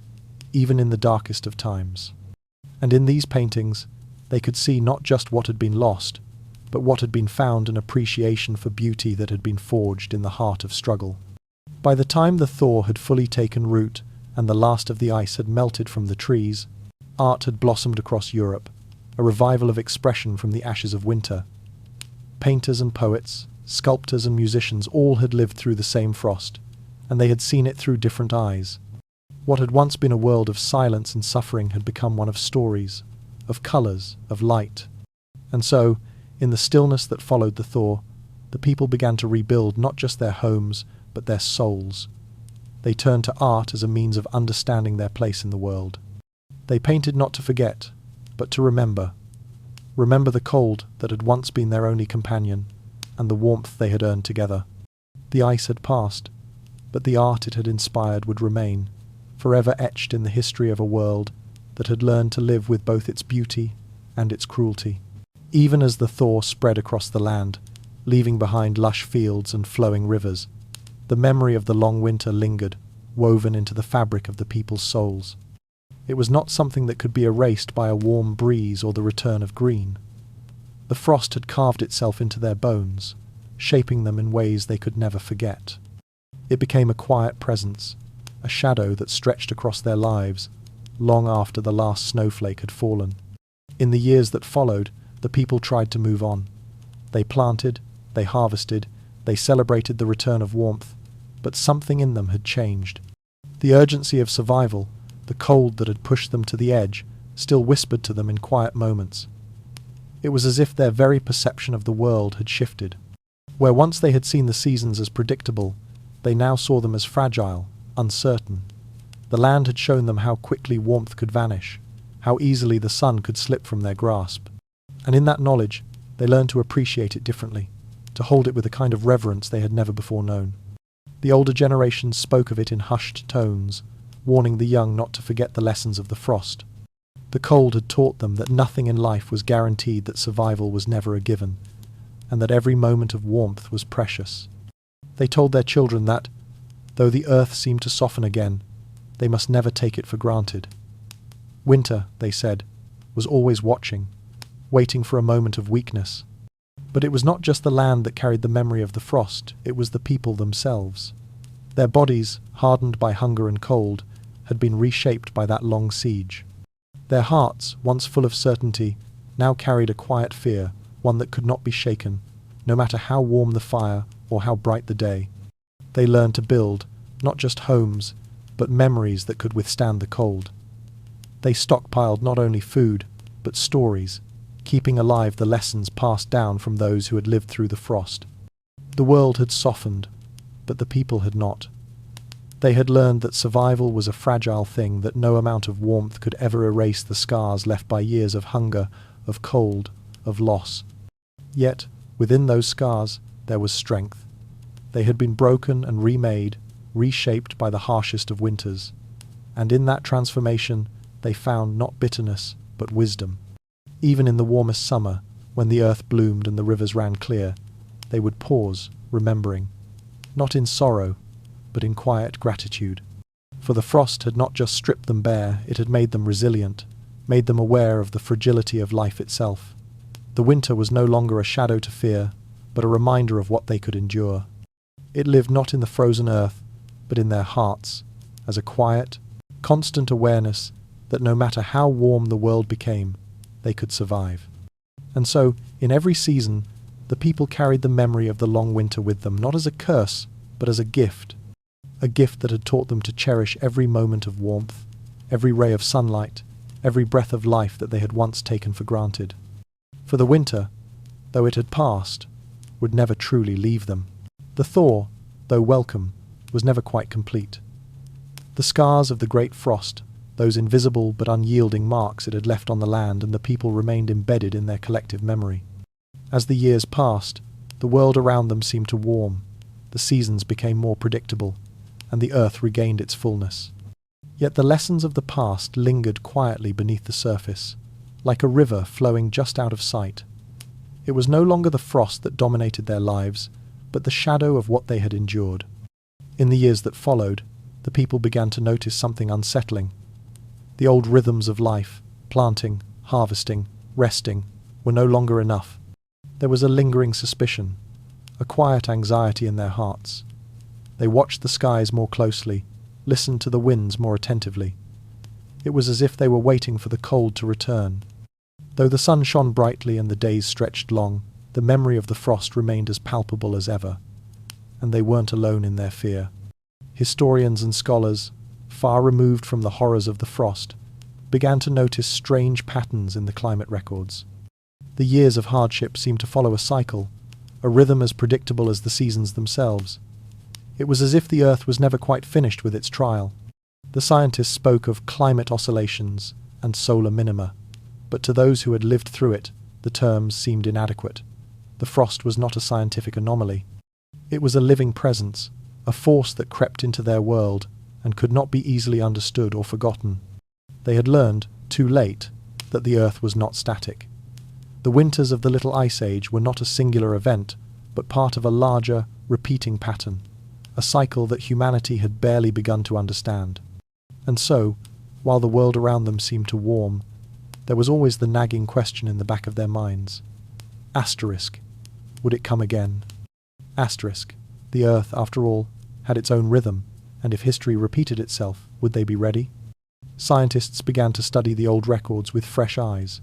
even in the darkest of times. And in these paintings, they could see not just what had been lost, but what had been found, an appreciation for beauty that had been forged in the heart of struggle. By the time the thaw had fully taken root and the last of the ice had melted from the trees, art had blossomed across Europe, a revival of expression from the ashes of winter. Painters and poets, sculptors and musicians all had lived through the same frost, and they had seen it through different eyes. What had once been a world of silence and suffering had become one of stories, of colours, of light. And so, in the stillness that followed the thaw, the people began to rebuild not just their homes, but their souls. They turned to art as a means of understanding their place in the world. They painted not to forget, but to remember. Remember the cold that had once been their only companion, and the warmth they had earned together. The ice had passed, but the art it had inspired would remain, forever etched in the history of a world that had learned to live with both its beauty and its cruelty. Even as the thaw spread across the land, leaving behind lush fields and flowing rivers, the memory of the long winter lingered, woven into the fabric of the people's souls. It was not something that could be erased by a warm breeze or the return of green. The frost had carved itself into their bones, shaping them in ways they could never forget. It became a quiet presence, a shadow that stretched across their lives, long after the last snowflake had fallen. In the years that followed, the people tried to move on. They planted, they harvested, they celebrated the return of warmth, but something in them had changed. The urgency of survival, the cold that had pushed them to the edge, still whispered to them in quiet moments. It was as if their very perception of the world had shifted. Where once they had seen the seasons as predictable, they now saw them as fragile, uncertain. The land had shown them how quickly warmth could vanish, how easily the sun could slip from their grasp. And in that knowledge, they learned to appreciate it differently, to hold it with a kind of reverence they had never before known. The older generations spoke of it in hushed tones, warning the young not to forget the lessons of the frost. The cold had taught them that nothing in life was guaranteed, that survival was never a given, and that every moment of warmth was precious. They told their children that, though the earth seemed to soften again, they must never take it for granted. Winter, they said, was always watching, waiting for a moment of weakness. But it was not just the land that carried the memory of the frost, it was the people themselves. Their bodies, hardened by hunger and cold, had been reshaped by that long siege. Their hearts, once full of certainty, now carried a quiet fear, one that could not be shaken, no matter how warm the fire or how bright the day. They learned to build, not just homes, but memories that could withstand the cold. They stockpiled not only food, but stories, keeping alive the lessons passed down from those who had lived through the frost. The world had softened, but the people had not. They had learned that survival was a fragile thing, that no amount of warmth could ever erase the scars left by years of hunger, of cold, of loss. Yet, within those scars, there was strength. They had been broken and remade, reshaped by the harshest of winters. And in that transformation, they found not bitterness, but wisdom. Even in the warmest summer, when the earth bloomed and the rivers ran clear, they would pause, remembering, not in sorrow, but in quiet gratitude. For the frost had not just stripped them bare, it had made them resilient, made them aware of the fragility of life itself. The winter was no longer a shadow to fear, but a reminder of what they could endure. It lived not in the frozen earth, but in their hearts, as a quiet, constant awareness that no matter how warm the world became, they could survive. And so, in every season, the people carried the memory of the long winter with them, not as a curse, but as a gift that had taught them to cherish every moment of warmth, every ray of sunlight, every breath of life that they had once taken for granted. For the winter, though it had passed, would never truly leave them. The thaw, though welcome, was never quite complete. The scars of the great frost, those invisible but unyielding marks it had left on the land and the people, remained embedded in their collective memory. As the years passed, The world around them seemed to warm, the seasons became more predictable, and the earth regained its fullness. Yet the lessons of the past lingered quietly beneath the surface, like a river flowing just out of sight. It was no longer the frost that dominated their lives, but the shadow of what they had endured. In the years that followed, the people began to notice something unsettling. The old rhythms of life, planting, harvesting, resting, were no longer enough. There was a lingering suspicion, a quiet anxiety in their hearts. They watched the skies more closely, listened to the winds more attentively. It was as if they were waiting for the cold to return. Though the sun shone brightly and the days stretched long, the memory of the frost remained as palpable as ever. And they weren't alone in their fear. Historians and scholars, far removed from the horrors of the frost, began to notice strange patterns in the climate records. The years of hardship seemed to follow a cycle, a rhythm as predictable as the seasons themselves. It was as if the Earth was never quite finished with its trial. The scientists spoke of climate oscillations and solar minima, but to those who had lived through it, the terms seemed inadequate. The frost was not a scientific anomaly. It was a living presence, a force that crept into their world and could not be easily understood or forgotten. They had learned, too late, that the Earth was not static. The winters of the Little Ice Age were not a singular event, but part of a larger, repeating pattern, a cycle that humanity had barely begun to understand. And so, while the world around them seemed to warm, there was always the nagging question in the back of their minds. Asterisk. Would it come again? Asterisk. The Earth, after all, had its own rhythm, and if history repeated itself, would they be ready? Scientists began to study the old records with fresh eyes.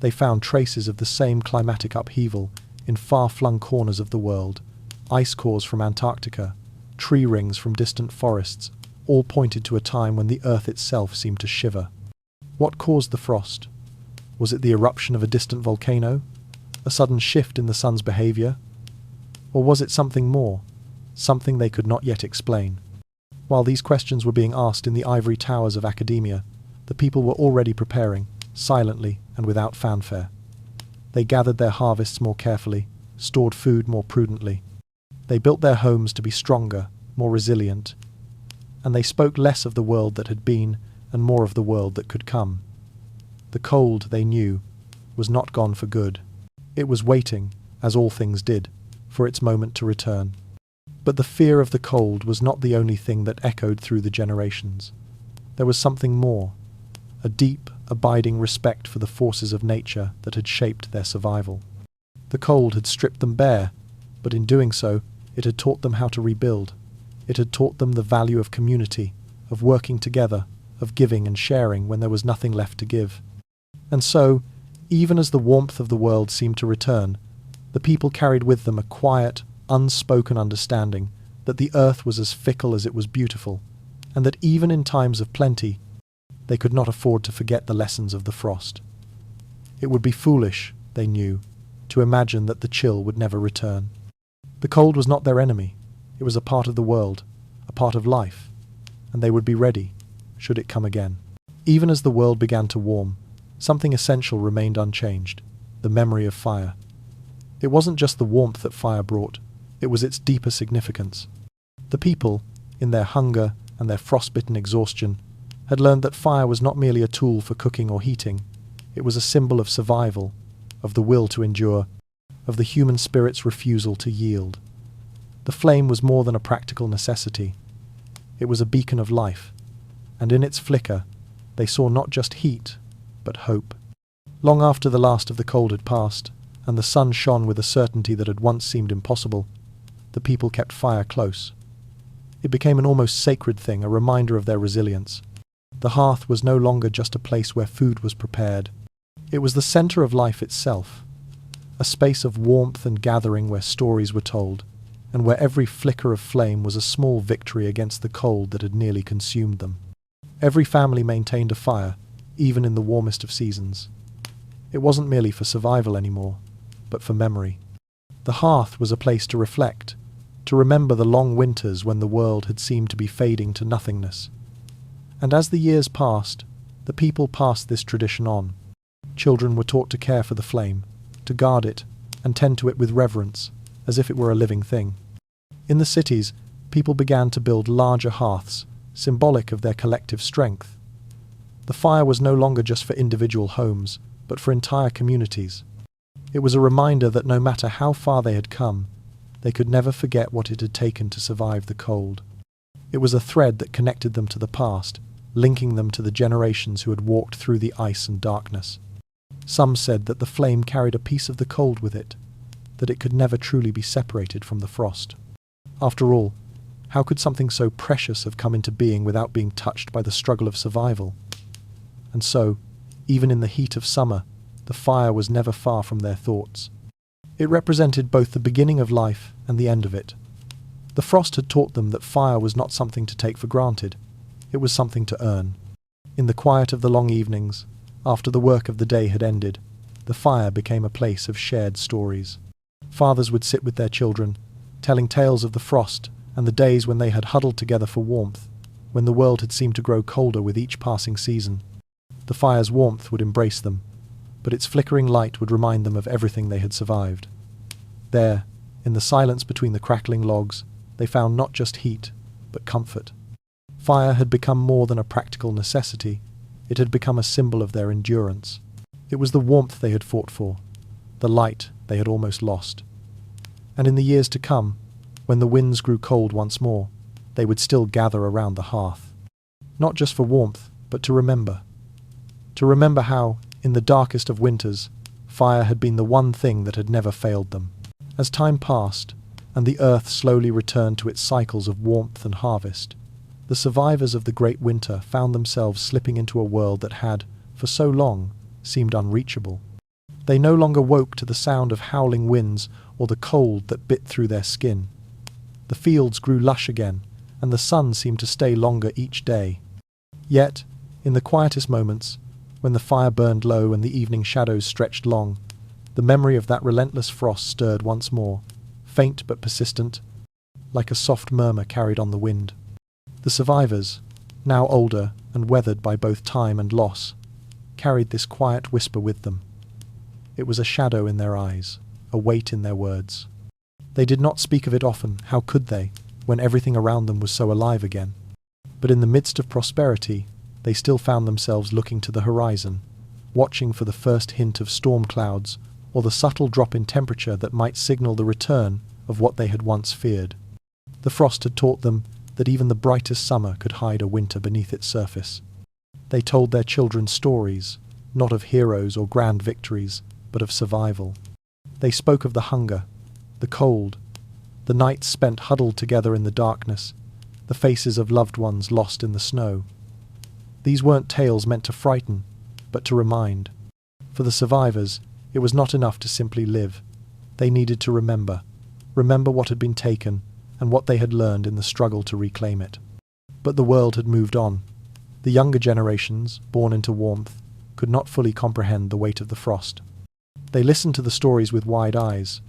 They found traces of the same climatic upheaval in far-flung corners of the world, ice cores from Antarctica, tree rings from distant forests, all pointed to a time when the Earth itself seemed to shiver. What caused the frost? Was it the eruption of a distant volcano? A sudden shift in the sun's behavior? Or was it something more, something they could not yet explain? While these questions were being asked in the ivory towers of academia, the people were already preparing, silently and without fanfare. They gathered their harvests more carefully, stored food more prudently. They built their homes to be stronger, more resilient, and they spoke less of the world that had been and more of the world that could come. The cold, they knew, was not gone for good. It was waiting, as all things did, for its moment to return. But the fear of the cold was not the only thing that echoed through the generations. There was something more, a deep, abiding respect for the forces of nature that had shaped their survival. The cold had stripped them bare, but in doing so, it had taught them how to rebuild. It had taught them the value of community, of working together, of giving and sharing when there was nothing left to give. And so, even as the warmth of the world seemed to return, the people carried with them a quiet, unspoken understanding that the earth was as fickle as it was beautiful, and that even in times of plenty, they could not afford to forget the lessons of the frost. It would be foolish, they knew, to imagine that the chill would never return. The cold was not their enemy. It was a part of the world, a part of life, and they would be ready, should it come again. Even as the world began to warm, something essential remained unchanged, the memory of fire. It wasn't just the warmth that fire brought, it was its deeper significance. The people, in their hunger and their frostbitten exhaustion, had learned that fire was not merely a tool for cooking or heating. It was a symbol of survival, of the will to endure, of the human spirit's refusal to yield. The flame was more than a practical necessity. It was a beacon of life, and in its flicker, they saw not just heat, but hope. Long after the last of the cold had passed, and the sun shone with a certainty that had once seemed impossible, the people kept fire close. It became an almost sacred thing, a reminder of their resilience. The hearth was no longer just a place where food was prepared. It was the center of life itself, a space of warmth and gathering where stories were told, and where every flicker of flame was a small victory against the cold that had nearly consumed them. Every family maintained a fire, even in the warmest of seasons. It wasn't merely for survival anymore, but for memory. The hearth was a place to reflect, to remember the long winters when the world had seemed to be fading to nothingness. And as the years passed, the people passed this tradition on. Children were taught to care for the flame, to guard it, and tend to it with reverence, as if it were a living thing. In the cities, people began to build larger hearths, symbolic of their collective strength. The fire was no longer just for individual homes, but for entire communities. It was a reminder that no matter how far they had come, they could never forget what it had taken to survive the cold. It was a thread that connected them to the past, linking them to the generations who had walked through the ice and darkness. Some said that the flame carried a piece of the cold with it, that it could never truly be separated from the frost. After all, how could something so precious have come into being without being touched by the struggle of survival? And so, even in the heat of summer, the fire was never far from their thoughts. It represented both the beginning of life and the end of it. The frost had taught them that fire was not something to take for granted. It was something to earn. In the quiet of the long evenings, after the work of the day had ended, the fire became a place of shared stories. Fathers would sit with their children, telling tales of the frost and the days when they had huddled together for warmth, when the world had seemed to grow colder with each passing season. The fire's warmth would embrace them, but its flickering light would remind them of everything they had survived. There, in the silence between the crackling logs, they found not just heat, but comfort. Fire had become more than a practical necessity. It had become a symbol of their endurance. It was the warmth they had fought for, the light they had almost lost. And in the years to come, when the winds grew cold once more, they would still gather around the hearth. Not just for warmth, but to remember. To remember how, in the darkest of winters, fire had been the one thing that had never failed them. As time passed, and the earth slowly returned to its cycles of warmth and harvest, the survivors of the great winter found themselves slipping into a world that had, for so long, seemed unreachable. They no longer woke to the sound of howling winds or the cold that bit through their skin. The fields grew lush again, and the sun seemed to stay longer each day. Yet, in the quietest moments, when the fire burned low and the evening shadows stretched long, the memory of that relentless frost stirred once more, faint but persistent, like a soft murmur carried on the wind. The survivors, now older and weathered by both time and loss, carried this quiet whisper with them. It was a shadow in their eyes, a weight in their words. They did not speak of it often, how could they, when everything around them was so alive again? But in the midst of prosperity, they still found themselves looking to the horizon, watching for the first hint of storm clouds or the subtle drop in temperature that might signal the return of what they had once feared. The frost had taught them that even the brightest summer could hide a winter beneath its surface. They told their children stories, not of heroes or grand victories, but of survival. They spoke of the hunger, the cold, the nights spent huddled together in the darkness, the faces of loved ones lost in the snow. These weren't tales meant to frighten, but to remind. For the survivors, it was not enough to simply live. They needed to remember what had been taken and what they had learned in the struggle to reclaim it. But the world had moved on. The younger generations, born into warmth, could not fully comprehend the weight of the frost. They listened to the stories with wide eyes,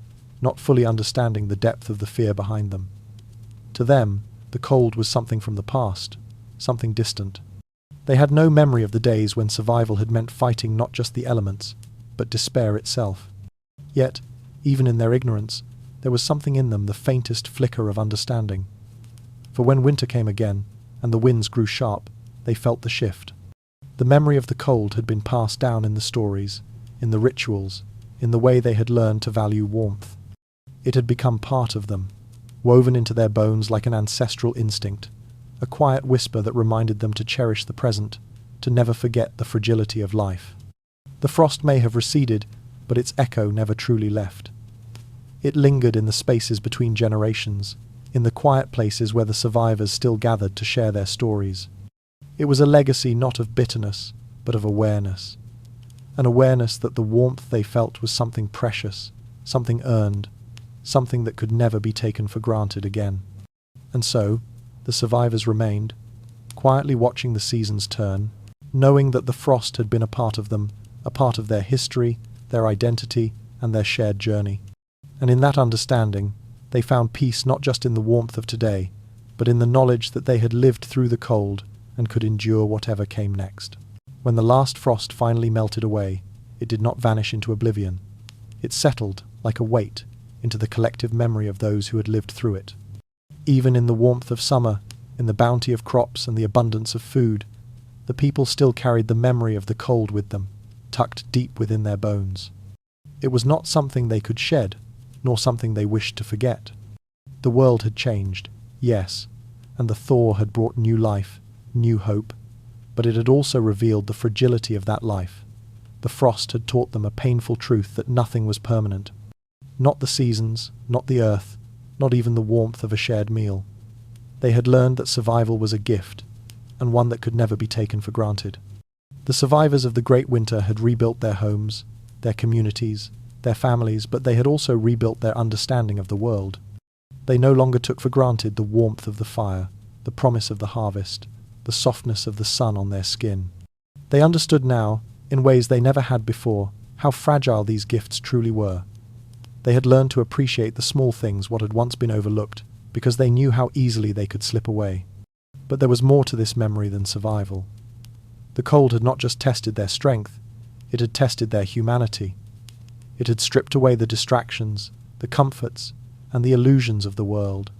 not fully understanding the depth of the fear behind them. To them, the cold was something from the past, something distant. They had no memory of the days when survival had meant fighting not just the elements, but despair itself. Yet, even in their ignorance, there was something in them, the faintest flicker of understanding. For when winter came again, and the winds grew sharp, they felt the shift. The memory of the cold had been passed down in the stories, in the rituals, in the way they had learned to value warmth. It had become part of them, woven into their bones like an ancestral instinct, a quiet whisper that reminded them to cherish the present, to never forget the fragility of life. The frost may have receded, but its echo never truly left. It lingered in the spaces between generations, in the quiet places where the survivors still gathered to share their stories. It was a legacy not of bitterness, but of awareness. An awareness that the warmth they felt was something precious, something earned, something that could never be taken for granted again. And so, the survivors remained, quietly watching the seasons turn, knowing that the frost had been a part of them, a part of their history, their identity, and their shared journey. And in that understanding, they found peace not just in the warmth of today, but in the knowledge that they had lived through the cold and could endure whatever came next. When the last frost finally melted away, it did not vanish into oblivion. It settled, like a weight, into the collective memory of those who had lived through it. Even in the warmth of summer, in the bounty of crops and the abundance of food, the people still carried the memory of the cold with them, tucked deep within their bones. It was not something they could shed, nor something they wished to forget. The world had changed, yes, and the thaw had brought new life, new hope, but it had also revealed the fragility of that life. The frost had taught them a painful truth that nothing was permanent. Not the seasons, not the earth, not even the warmth of a shared meal. They had learned that survival was a gift, and one that could never be taken for granted. The survivors of the Great Winter had rebuilt their homes, their communities, their families, but they had also rebuilt their understanding of the world. They no longer took for granted the warmth of the fire, the promise of the harvest, the softness of the sun on their skin. They understood now, in ways they never had before, how fragile these gifts truly were. They had learned to appreciate the small things what had once been overlooked, because they knew how easily they could slip away. But there was more to this memory than survival. The cold had not just tested their strength, it had tested their humanity. It had stripped away the distractions, the comforts, and the illusions of the world.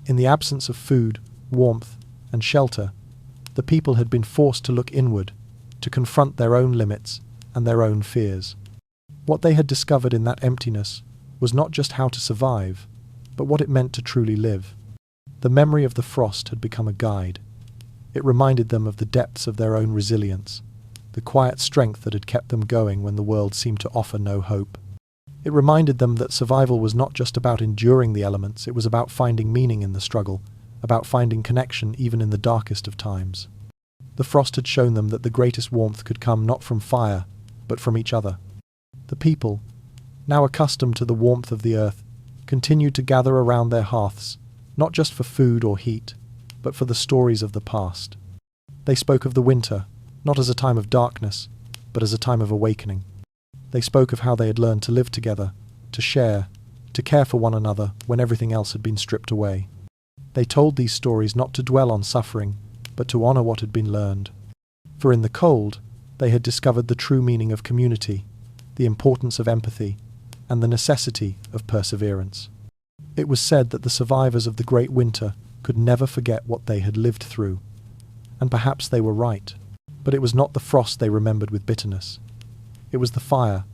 In the absence of food, warmth, and shelter, the people had been forced to look inward, to confront their own limits and their own fears. What they had discovered in that emptiness was not just how to survive, but what it meant to truly live. The memory of the frost had become a guide. It reminded them of the depths of their own resilience, the quiet strength that had kept them going when the world seemed to offer no hope. It reminded them that survival was not just about enduring the elements, it was about finding meaning in the struggle, about finding connection even in the darkest of times. The frost had shown them that the greatest warmth could come not from fire, but from each other. The people, now accustomed to the warmth of the earth, continued to gather around their hearths, not just for food or heat, but for the stories of the past. They spoke of the winter, not as a time of darkness, but as a time of awakening. They spoke of how they had learned to live together, to share, to care for one another when everything else had been stripped away. They told these stories not to dwell on suffering, but to honor what had been learned. For in the cold, they had discovered the true meaning of community, the importance of empathy, and the necessity of perseverance. It was said that the survivors of the Great Winter could never forget what they had lived through, and perhaps they were right. But it was not the frost they remembered with bitterness. It was the fire,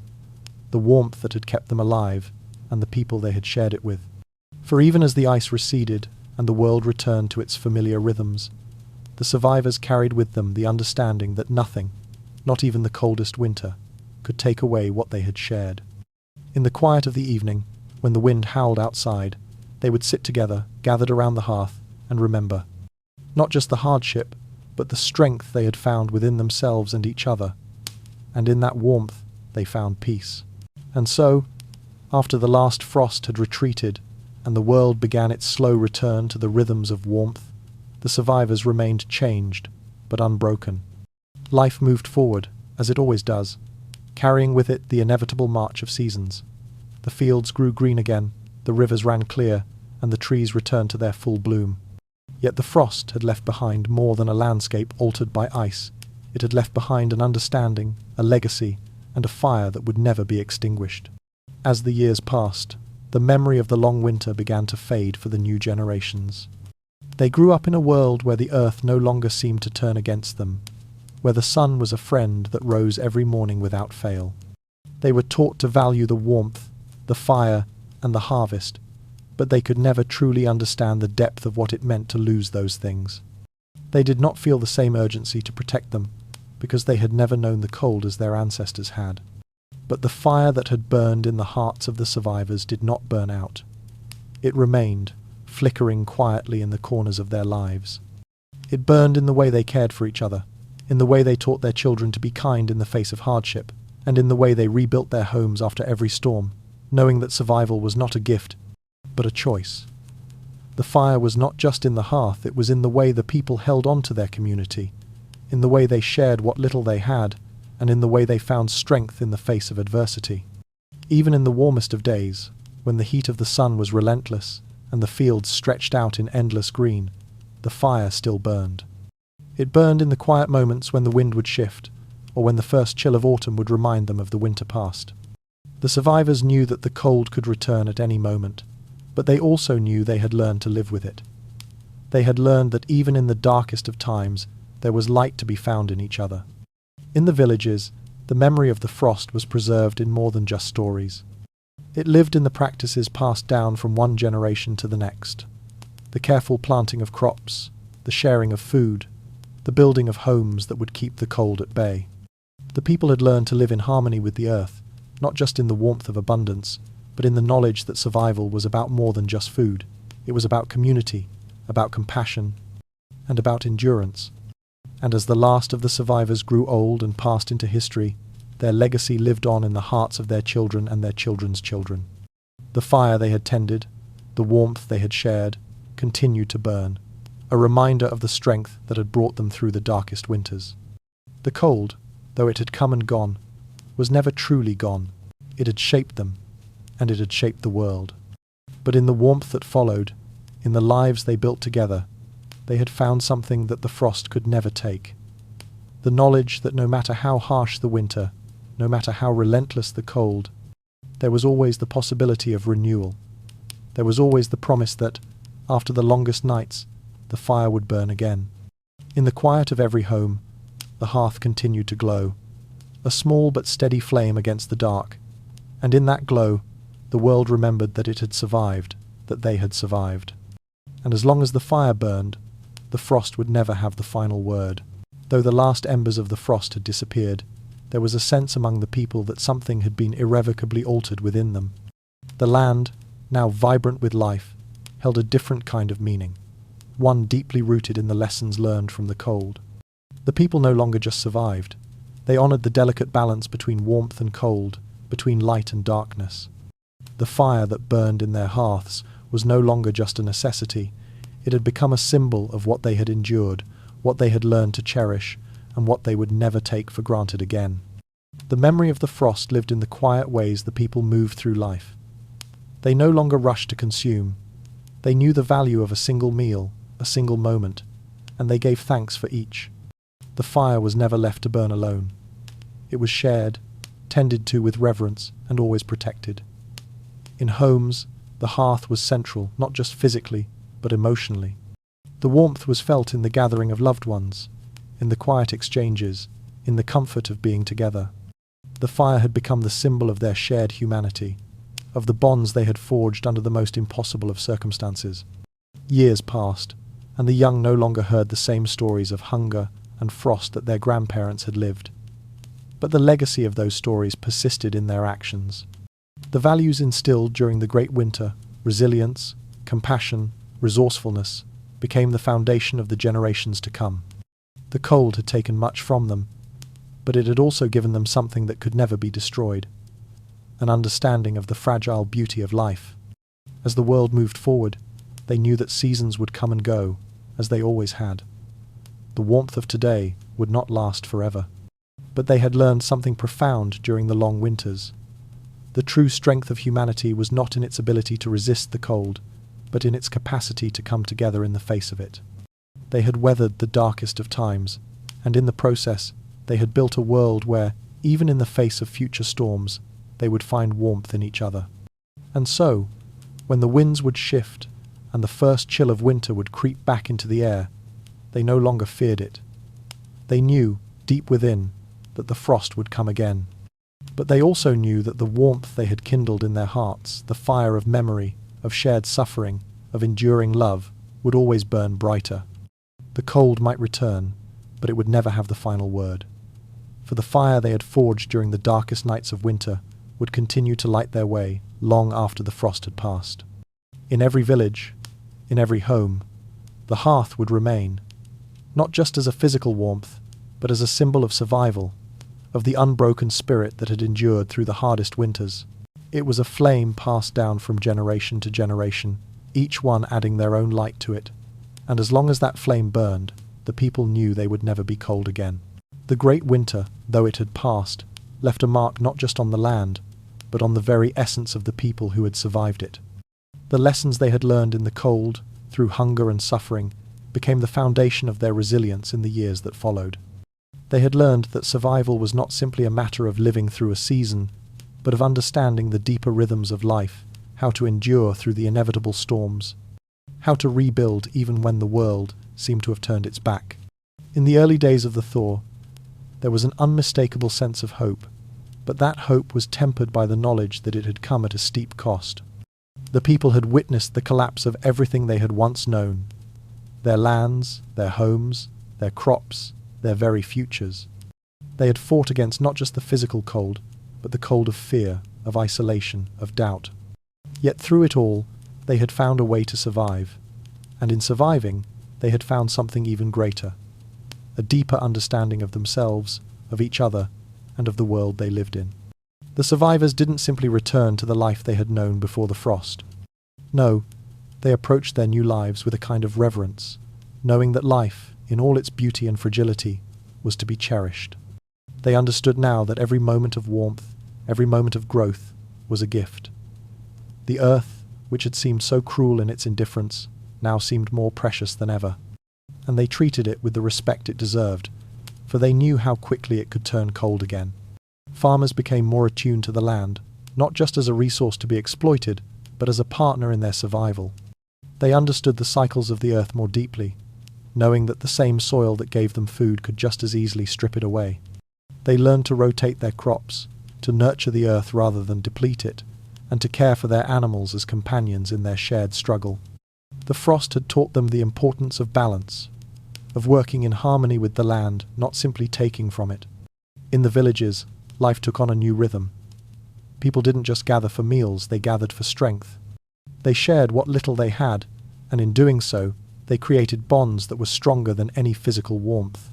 the warmth that had kept them alive, and the people they had shared it with. For even as the ice receded and the world returned to its familiar rhythms, the survivors carried with them the understanding that nothing, not even the coldest winter, could take away what they had shared. In the quiet of the evening, when the wind howled outside, they would sit together, gathered around the hearth, and remember, not just the hardship, but the strength they had found within themselves and each other, and in that warmth they found peace. And so, after the last frost had retreated and the world began its slow return to the rhythms of warmth, the survivors remained changed, but unbroken. Life moved forward, as it always does, carrying with it the inevitable march of seasons. The fields grew green again, the rivers ran clear, and the trees returned to their full bloom. Yet the frost had left behind more than a landscape altered by ice. It had left behind an understanding, a legacy, and a fire that would never be extinguished. As the years passed, the memory of the long winter began to fade for the new generations. They grew up in a world where the earth no longer seemed to turn against them, where the sun was a friend that rose every morning without fail. They were taught to value the warmth, the fire, and the harvest, but they could never truly understand the depth of what it meant to lose those things. They did not feel the same urgency to protect them, because they had never known the cold as their ancestors had. But the fire that had burned in the hearts of the survivors did not burn out. It remained, flickering quietly in the corners of their lives. It burned in the way they cared for each other, in the way they taught their children to be kind in the face of hardship, and in the way they rebuilt their homes after every storm, knowing that survival was not a gift, but a choice. The fire was not just in the hearth, it was in the way the people held on to their community, in the way they shared what little they had, and in the way they found strength in the face of adversity. Even in the warmest of days, when the heat of the sun was relentless and the fields stretched out in endless green, the fire still burned. It burned in the quiet moments when the wind would shift, or when the first chill of autumn would remind them of the winter past. The survivors knew that the cold could return at any moment, but they also knew they had learned to live with it. They had learned that even in the darkest of times, there was light to be found in each other. In the villages, the memory of the frost was preserved in more than just stories. It lived in the practices passed down from one generation to the next. The careful planting of crops, the sharing of food, the building of homes that would keep the cold at bay. The people had learned to live in harmony with the earth, not just in the warmth of abundance, but in the knowledge that survival was about more than just food. It was about community, about compassion, and about endurance. And as the last of the survivors grew old and passed into history, their legacy lived on in the hearts of their children and their children's children. The fire they had tended, the warmth they had shared, continued to burn, a reminder of the strength that had brought them through the darkest winters. The cold, though it had come and gone, was never truly gone. It had shaped them, and it had shaped the world. But in the warmth that followed, in the lives they built together, they had found something that the frost could never take. The knowledge that no matter how harsh the winter, no matter how relentless the cold, there was always the possibility of renewal. There was always the promise that, after the longest nights, the fire would burn again. In the quiet of every home, the hearth continued to glow, a small but steady flame against the dark, and in that glow, the world remembered that it had survived, that they had survived. And as long as the fire burned, the frost would never have the final word. Though the last embers of the frost had disappeared, there was a sense among the people that something had been irrevocably altered within them. The land, now vibrant with life, held a different kind of meaning, one deeply rooted in the lessons learned from the cold. The people no longer just survived. They honoured the delicate balance between warmth and cold, between light and darkness. The fire that burned in their hearths was no longer just a necessity. It had become a symbol of what they had endured, what they had learned to cherish, and what they would never take for granted again. The memory of the frost lived in the quiet ways the people moved through life. They no longer rushed to consume. They knew the value of a single meal, a single moment, and they gave thanks for each. The fire was never left to burn alone. It was shared, tended to with reverence, and always protected. In homes, the hearth was central, not just physically, but emotionally. The warmth was felt in the gathering of loved ones, in the quiet exchanges, in the comfort of being together. The fire had become the symbol of their shared humanity, of the bonds they had forged under the most impossible of circumstances. Years passed, and the young no longer heard the same stories of hunger and frost that their grandparents had lived. But the legacy of those stories persisted in their actions. The values instilled during the great winter, resilience, compassion, resourcefulness, became the foundation of the generations to come. The cold had taken much from them, but it had also given them something that could never be destroyed, an understanding of the fragile beauty of life. As the world moved forward, they knew that seasons would come and go, as they always had. The warmth of today would not last forever. But they had learned something profound during the long winters. The true strength of humanity was not in its ability to resist the cold, but in its capacity to come together in the face of it. They had weathered the darkest of times, and in the process, they had built a world where, even in the face of future storms, they would find warmth in each other. And so, when the winds would shift and the first chill of winter would creep back into the air, they no longer feared it. They knew, deep within, that the frost would come again. But they also knew that the warmth they had kindled in their hearts, the fire of memory, of shared suffering, of enduring love, would always burn brighter. The cold might return, but it would never have the final word. For the fire they had forged during the darkest nights of winter would continue to light their way long after the frost had passed. In every village, in every home, the hearth would remain, not just as a physical warmth, but as a symbol of survival, of the unbroken spirit that had endured through the hardest winters. It was a flame passed down from generation to generation, each one adding their own light to it, and as long as that flame burned, the people knew they would never be cold again. The great winter, though it had passed, left a mark not just on the land, but on the very essence of the people who had survived it. The lessons they had learned in the cold, through hunger and suffering, became the foundation of their resilience in the years that followed. They had learned that survival was not simply a matter of living through a season, but of understanding the deeper rhythms of life, how to endure through the inevitable storms, how to rebuild even when the world seemed to have turned its back. In the early days of the thaw, there was an unmistakable sense of hope, but that hope was tempered by the knowledge that it had come at a steep cost. The people had witnessed the collapse of everything they had once known: their lands, their homes, their crops, their very futures. They had fought against not just the physical cold, but the cold of fear, of isolation, of doubt. Yet through it all, they had found a way to survive, and in surviving, they had found something even greater: a deeper understanding of themselves, of each other, and of the world they lived in. The survivors didn't simply return to the life they had known before the frost. No, they approached their new lives with a kind of reverence, knowing that life, in all its beauty and fragility, was to be cherished. They understood now that every moment of warmth, every moment of growth, was a gift. The earth, which had seemed so cruel in its indifference, now seemed more precious than ever, and they treated it with the respect it deserved, for they knew how quickly it could turn cold again. Farmers became more attuned to the land, not just as a resource to be exploited, but as a partner in their survival. They understood the cycles of the earth more deeply, knowing that the same soil that gave them food could just as easily strip it away. They learned to rotate their crops, to nurture the earth rather than deplete it, and to care for their animals as companions in their shared struggle. The frost had taught them the importance of balance, of working in harmony with the land, not simply taking from it. In the villages, life took on a new rhythm. People didn't just gather for meals, they gathered for strength. They shared what little they had, and in doing so, they created bonds that were stronger than any physical warmth.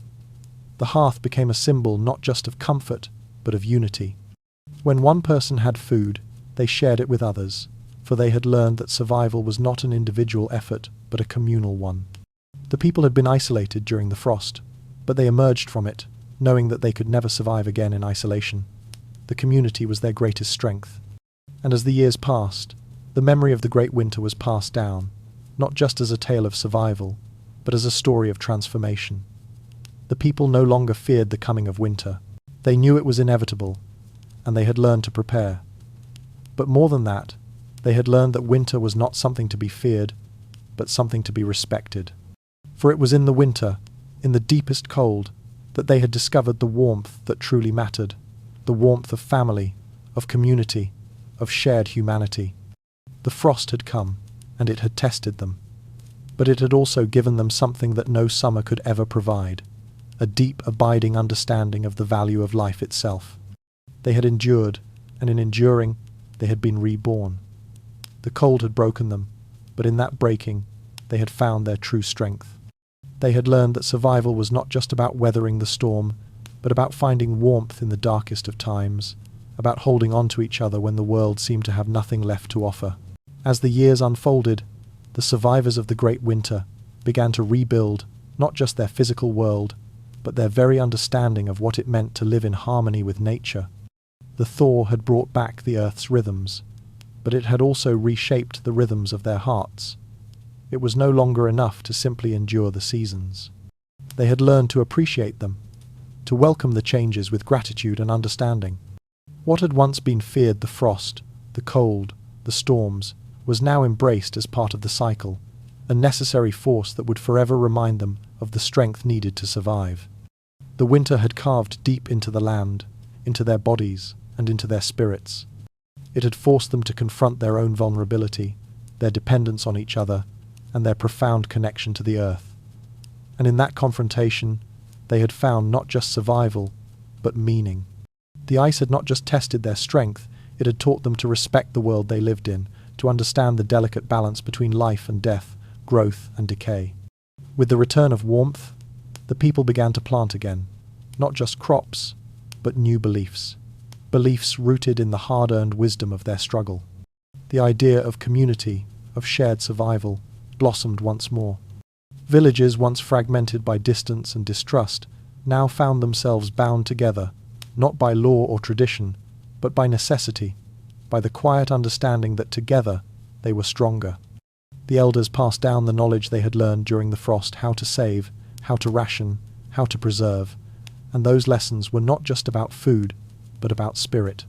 The hearth became a symbol not just of comfort, but of unity. When one person had food, they shared it with others, for they had learned that survival was not an individual effort, but a communal one. The people had been isolated during the frost, but they emerged from it, knowing that they could never survive again in isolation. The community was their greatest strength. And as the years passed, the memory of the Great Winter was passed down, not just as a tale of survival, but as a story of transformation. The people no longer feared the coming of winter. They knew it was inevitable, and they had learned to prepare. But more than that, they had learned that winter was not something to be feared, but something to be respected. For it was in the winter, in the deepest cold, that they had discovered the warmth that truly mattered, the warmth of family, of community, of shared humanity. The frost had come, and it had tested them, but it had also given them something that no summer could ever provide: a deep, abiding understanding of the value of life itself. They had endured, and in enduring, they had been reborn. The cold had broken them, but in that breaking, they had found their true strength. They had learned that survival was not just about weathering the storm, but about finding warmth in the darkest of times, about holding on to each other when the world seemed to have nothing left to offer. As the years unfolded, the survivors of the Great Winter began to rebuild not just their physical world, but their very understanding of what it meant to live in harmony with nature. The thaw had brought back the earth's rhythms, but it had also reshaped the rhythms of their hearts. It was no longer enough to simply endure the seasons. They had learned to appreciate them, to welcome the changes with gratitude and understanding. What had once been feared, the frost, the cold, the storms, was now embraced as part of the cycle, a necessary force that would forever remind them of the strength needed to survive. The winter had carved deep into the land, into their bodies, and into their spirits. It had forced them to confront their own vulnerability, their dependence on each other, and their profound connection to the earth. And in that confrontation, they had found not just survival, but meaning. The ice had not just tested their strength, it had taught them to respect the world they lived in, to understand the delicate balance between life and death, growth and decay. With the return of warmth, the people began to plant again, not just crops, but new beliefs. Beliefs rooted in the hard-earned wisdom of their struggle. The idea of community, of shared survival, blossomed once more. Villages once fragmented by distance and distrust now found themselves bound together, not by law or tradition, but by necessity, by the quiet understanding that together they were stronger. The elders passed down the knowledge they had learned during the frost: how to save, how to ration, how to preserve, and those lessons were not just about food, but about spirit.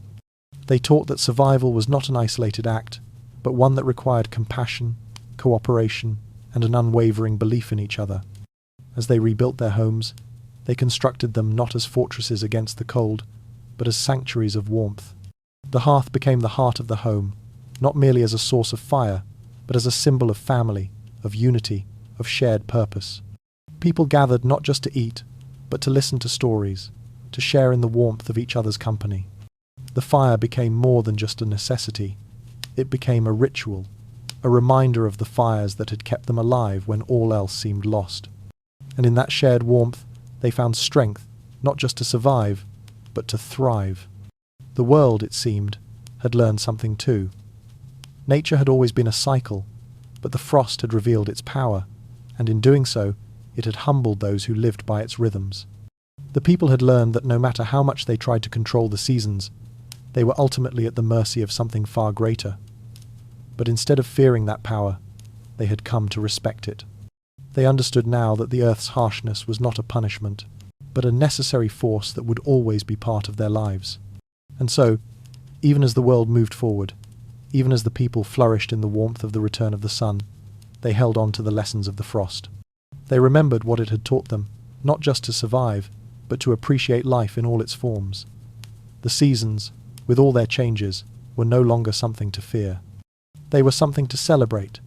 They taught that survival was not an isolated act, but one that required compassion, cooperation, and an unwavering belief in each other. As they rebuilt their homes, they constructed them not as fortresses against the cold, but as sanctuaries of warmth. The hearth became the heart of the home, not merely as a source of fire, but as a symbol of family, of unity, of shared purpose. People gathered not just to eat, but to listen to stories, to share in the warmth of each other's company. The fire became more than just a necessity. It became a ritual, a reminder of the fires that had kept them alive when all else seemed lost. And in that shared warmth, they found strength, not just to survive, but to thrive. The world, it seemed, had learned something too. Nature had always been a cycle, but the frost had revealed its power, and in doing so, it had humbled those who lived by its rhythms. The people had learned that no matter how much they tried to control the seasons, they were ultimately at the mercy of something far greater. But instead of fearing that power, they had come to respect it. They understood now that the earth's harshness was not a punishment, but a necessary force that would always be part of their lives. And so, even as the world moved forward, even as the people flourished in the warmth of the return of the sun, they held on to the lessons of the frost. They remembered what it had taught them, not just to survive, but to appreciate life in all its forms. The seasons, with all their changes, were no longer something to fear. They were something to celebrate,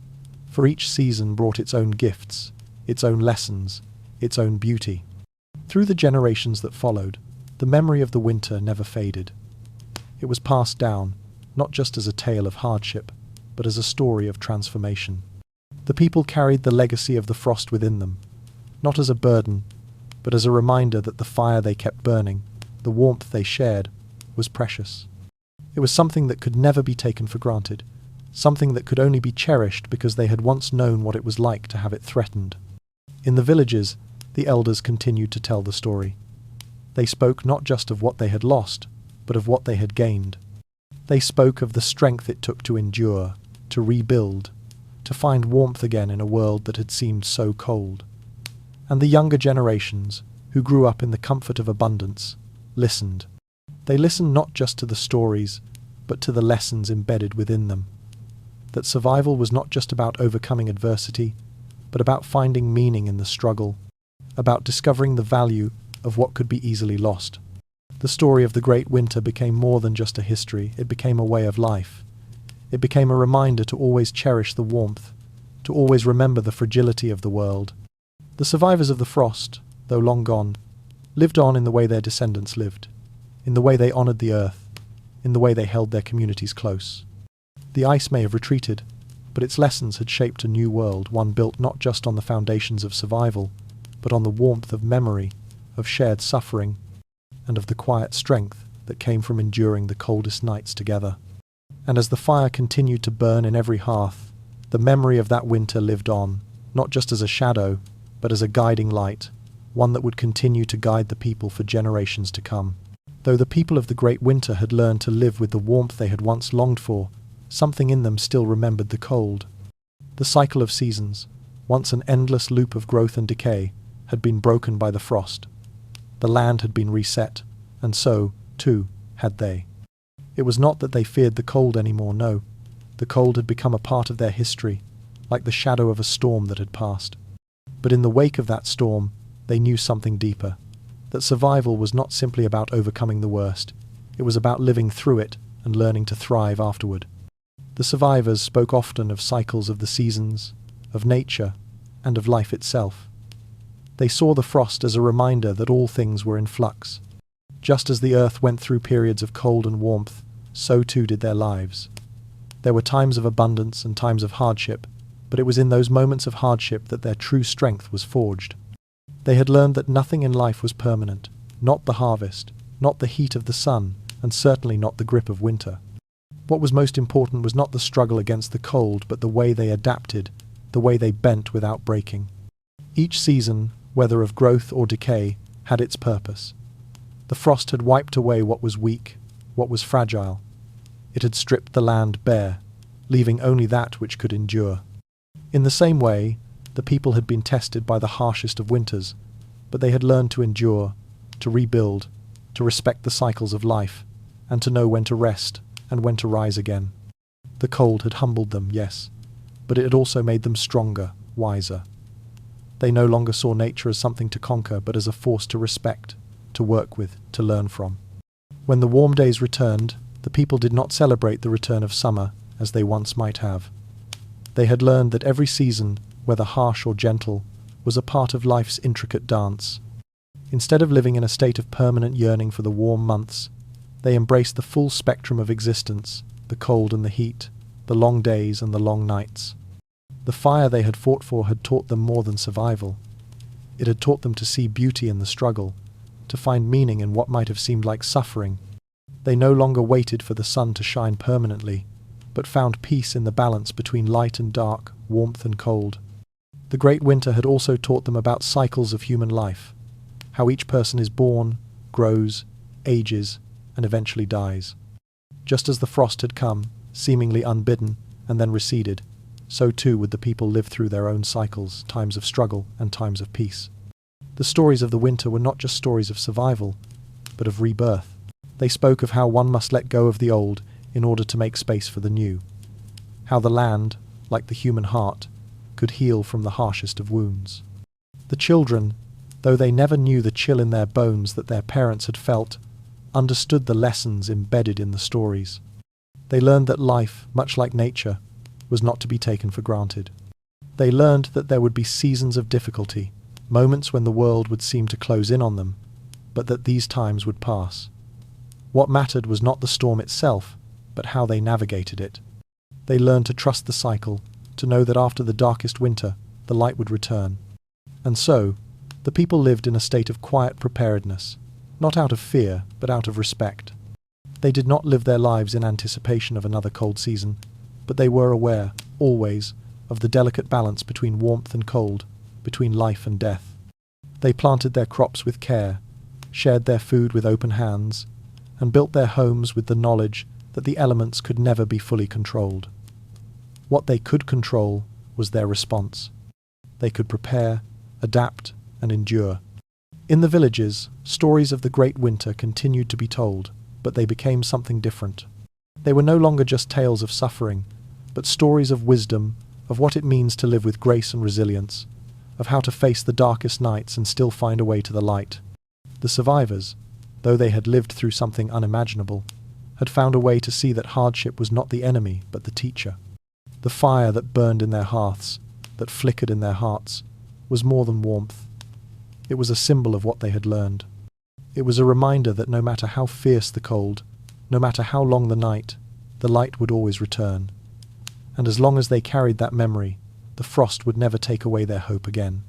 for each season brought its own gifts, its own lessons, its own beauty. Through the generations that followed, the memory of the winter never faded. It was passed down, not just as a tale of hardship, but as a story of transformation. The people carried the legacy of the frost within them, not as a burden, but as a reminder that the fire they kept burning, the warmth they shared, was precious. It was something that could never be taken for granted, something that could only be cherished because they had once known what it was like to have it threatened. In the villages, the elders continued to tell the story. They spoke not just of what they had lost, but of what they had gained. They spoke of the strength it took to endure, to rebuild, to find warmth again in a world that had seemed so cold. And the younger generations, who grew up in the comfort of abundance, listened. They listened not just to the stories, but to the lessons embedded within them. That survival was not just about overcoming adversity, but about finding meaning in the struggle, about discovering the value of what could be easily lost. The story of the Great Winter became more than just a history, it became a way of life. It became a reminder to always cherish the warmth, to always remember the fragility of the world. The survivors of the frost, though long gone, lived on in the way their descendants lived, in the way they honoured the earth, in the way they held their communities close. The ice may have retreated, but its lessons had shaped a new world, one built not just on the foundations of survival, but on the warmth of memory, of shared suffering, and of the quiet strength that came from enduring the coldest nights together. And as the fire continued to burn in every hearth, the memory of that winter lived on, not just as a shadow, but as a guiding light, one that would continue to guide the people for generations to come. Though the people of the Great Winter had learned to live with the warmth they had once longed for, something in them still remembered the cold. The cycle of seasons, once an endless loop of growth and decay, had been broken by the frost. The land had been reset, and so, too, had they. It was not that they feared the cold anymore, no. The cold had become a part of their history, like the shadow of a storm that had passed. But in the wake of that storm, they knew something deeper, that survival was not simply about overcoming the worst, it was about living through it and learning to thrive afterward. The survivors spoke often of cycles of the seasons, of nature, and of life itself. They saw the frost as a reminder that all things were in flux. Just as the earth went through periods of cold and warmth, so too did their lives. There were times of abundance and times of hardship, but it was in those moments of hardship that their true strength was forged. They had learned that nothing in life was permanent, not the harvest, not the heat of the sun, and certainly not the grip of winter. What was most important was not the struggle against the cold, but the way they adapted, the way they bent without breaking. Each season, whether of growth or decay, had its purpose. The frost had wiped away what was weak, what was fragile. It had stripped the land bare, leaving only that which could endure. In the same way, the people had been tested by the harshest of winters, but they had learned to endure, to rebuild, to respect the cycles of life, and to know when to rest, and when to rise again. The cold had humbled them, yes, but it had also made them stronger, wiser. They no longer saw nature as something to conquer, but as a force to respect, to work with, to learn from. When the warm days returned, the people did not celebrate the return of summer as they once might have. They had learned that every season, whether harsh or gentle, was a part of life's intricate dance. Instead of living in a state of permanent yearning for the warm months, they embraced the full spectrum of existence, the cold and the heat, the long days and the long nights. The fire they had fought for had taught them more than survival. It had taught them to see beauty in the struggle, to find meaning in what might have seemed like suffering. They no longer waited for the sun to shine permanently, but found peace in the balance between light and dark, warmth and cold. The great winter had also taught them about cycles of human life, how each person is born, grows, ages, and eventually dies. Just as the frost had come, seemingly unbidden, and then receded, so too would the people live through their own cycles, times of struggle and times of peace. The stories of the winter were not just stories of survival, but of rebirth. They spoke of how one must let go of the old in order to make space for the new. How the land, like the human heart, could heal from the harshest of wounds. The children, though they never knew the chill in their bones that their parents had felt, understood the lessons embedded in the stories. They learned that life, much like nature, was not to be taken for granted. They learned that there would be seasons of difficulty, moments when the world would seem to close in on them, but that these times would pass. What mattered was not the storm itself, but how they navigated it. They learned to trust the cycle, to know that after the darkest winter, the light would return. And so, the people lived in a state of quiet preparedness, not out of fear, but out of respect. They did not live their lives in anticipation of another cold season, but they were aware, always, of the delicate balance between warmth and cold, between life and death. They planted their crops with care, shared their food with open hands, and built their homes with the knowledge that the elements could never be fully controlled. What they could control was their response. They could prepare, adapt, and endure. In the villages, stories of the great winter continued to be told, but they became something different. They were no longer just tales of suffering, but stories of wisdom, of what it means to live with grace and resilience, of how to face the darkest nights and still find a way to the light. The survivors, though they had lived through something unimaginable, had found a way to see that hardship was not the enemy, but the teacher. The fire that burned in their hearths, that flickered in their hearts, was more than warmth. It was a symbol of what they had learned. It was a reminder that no matter how fierce the cold, no matter how long the night, the light would always return. And as long as they carried that memory, the frost would never take away their hope again.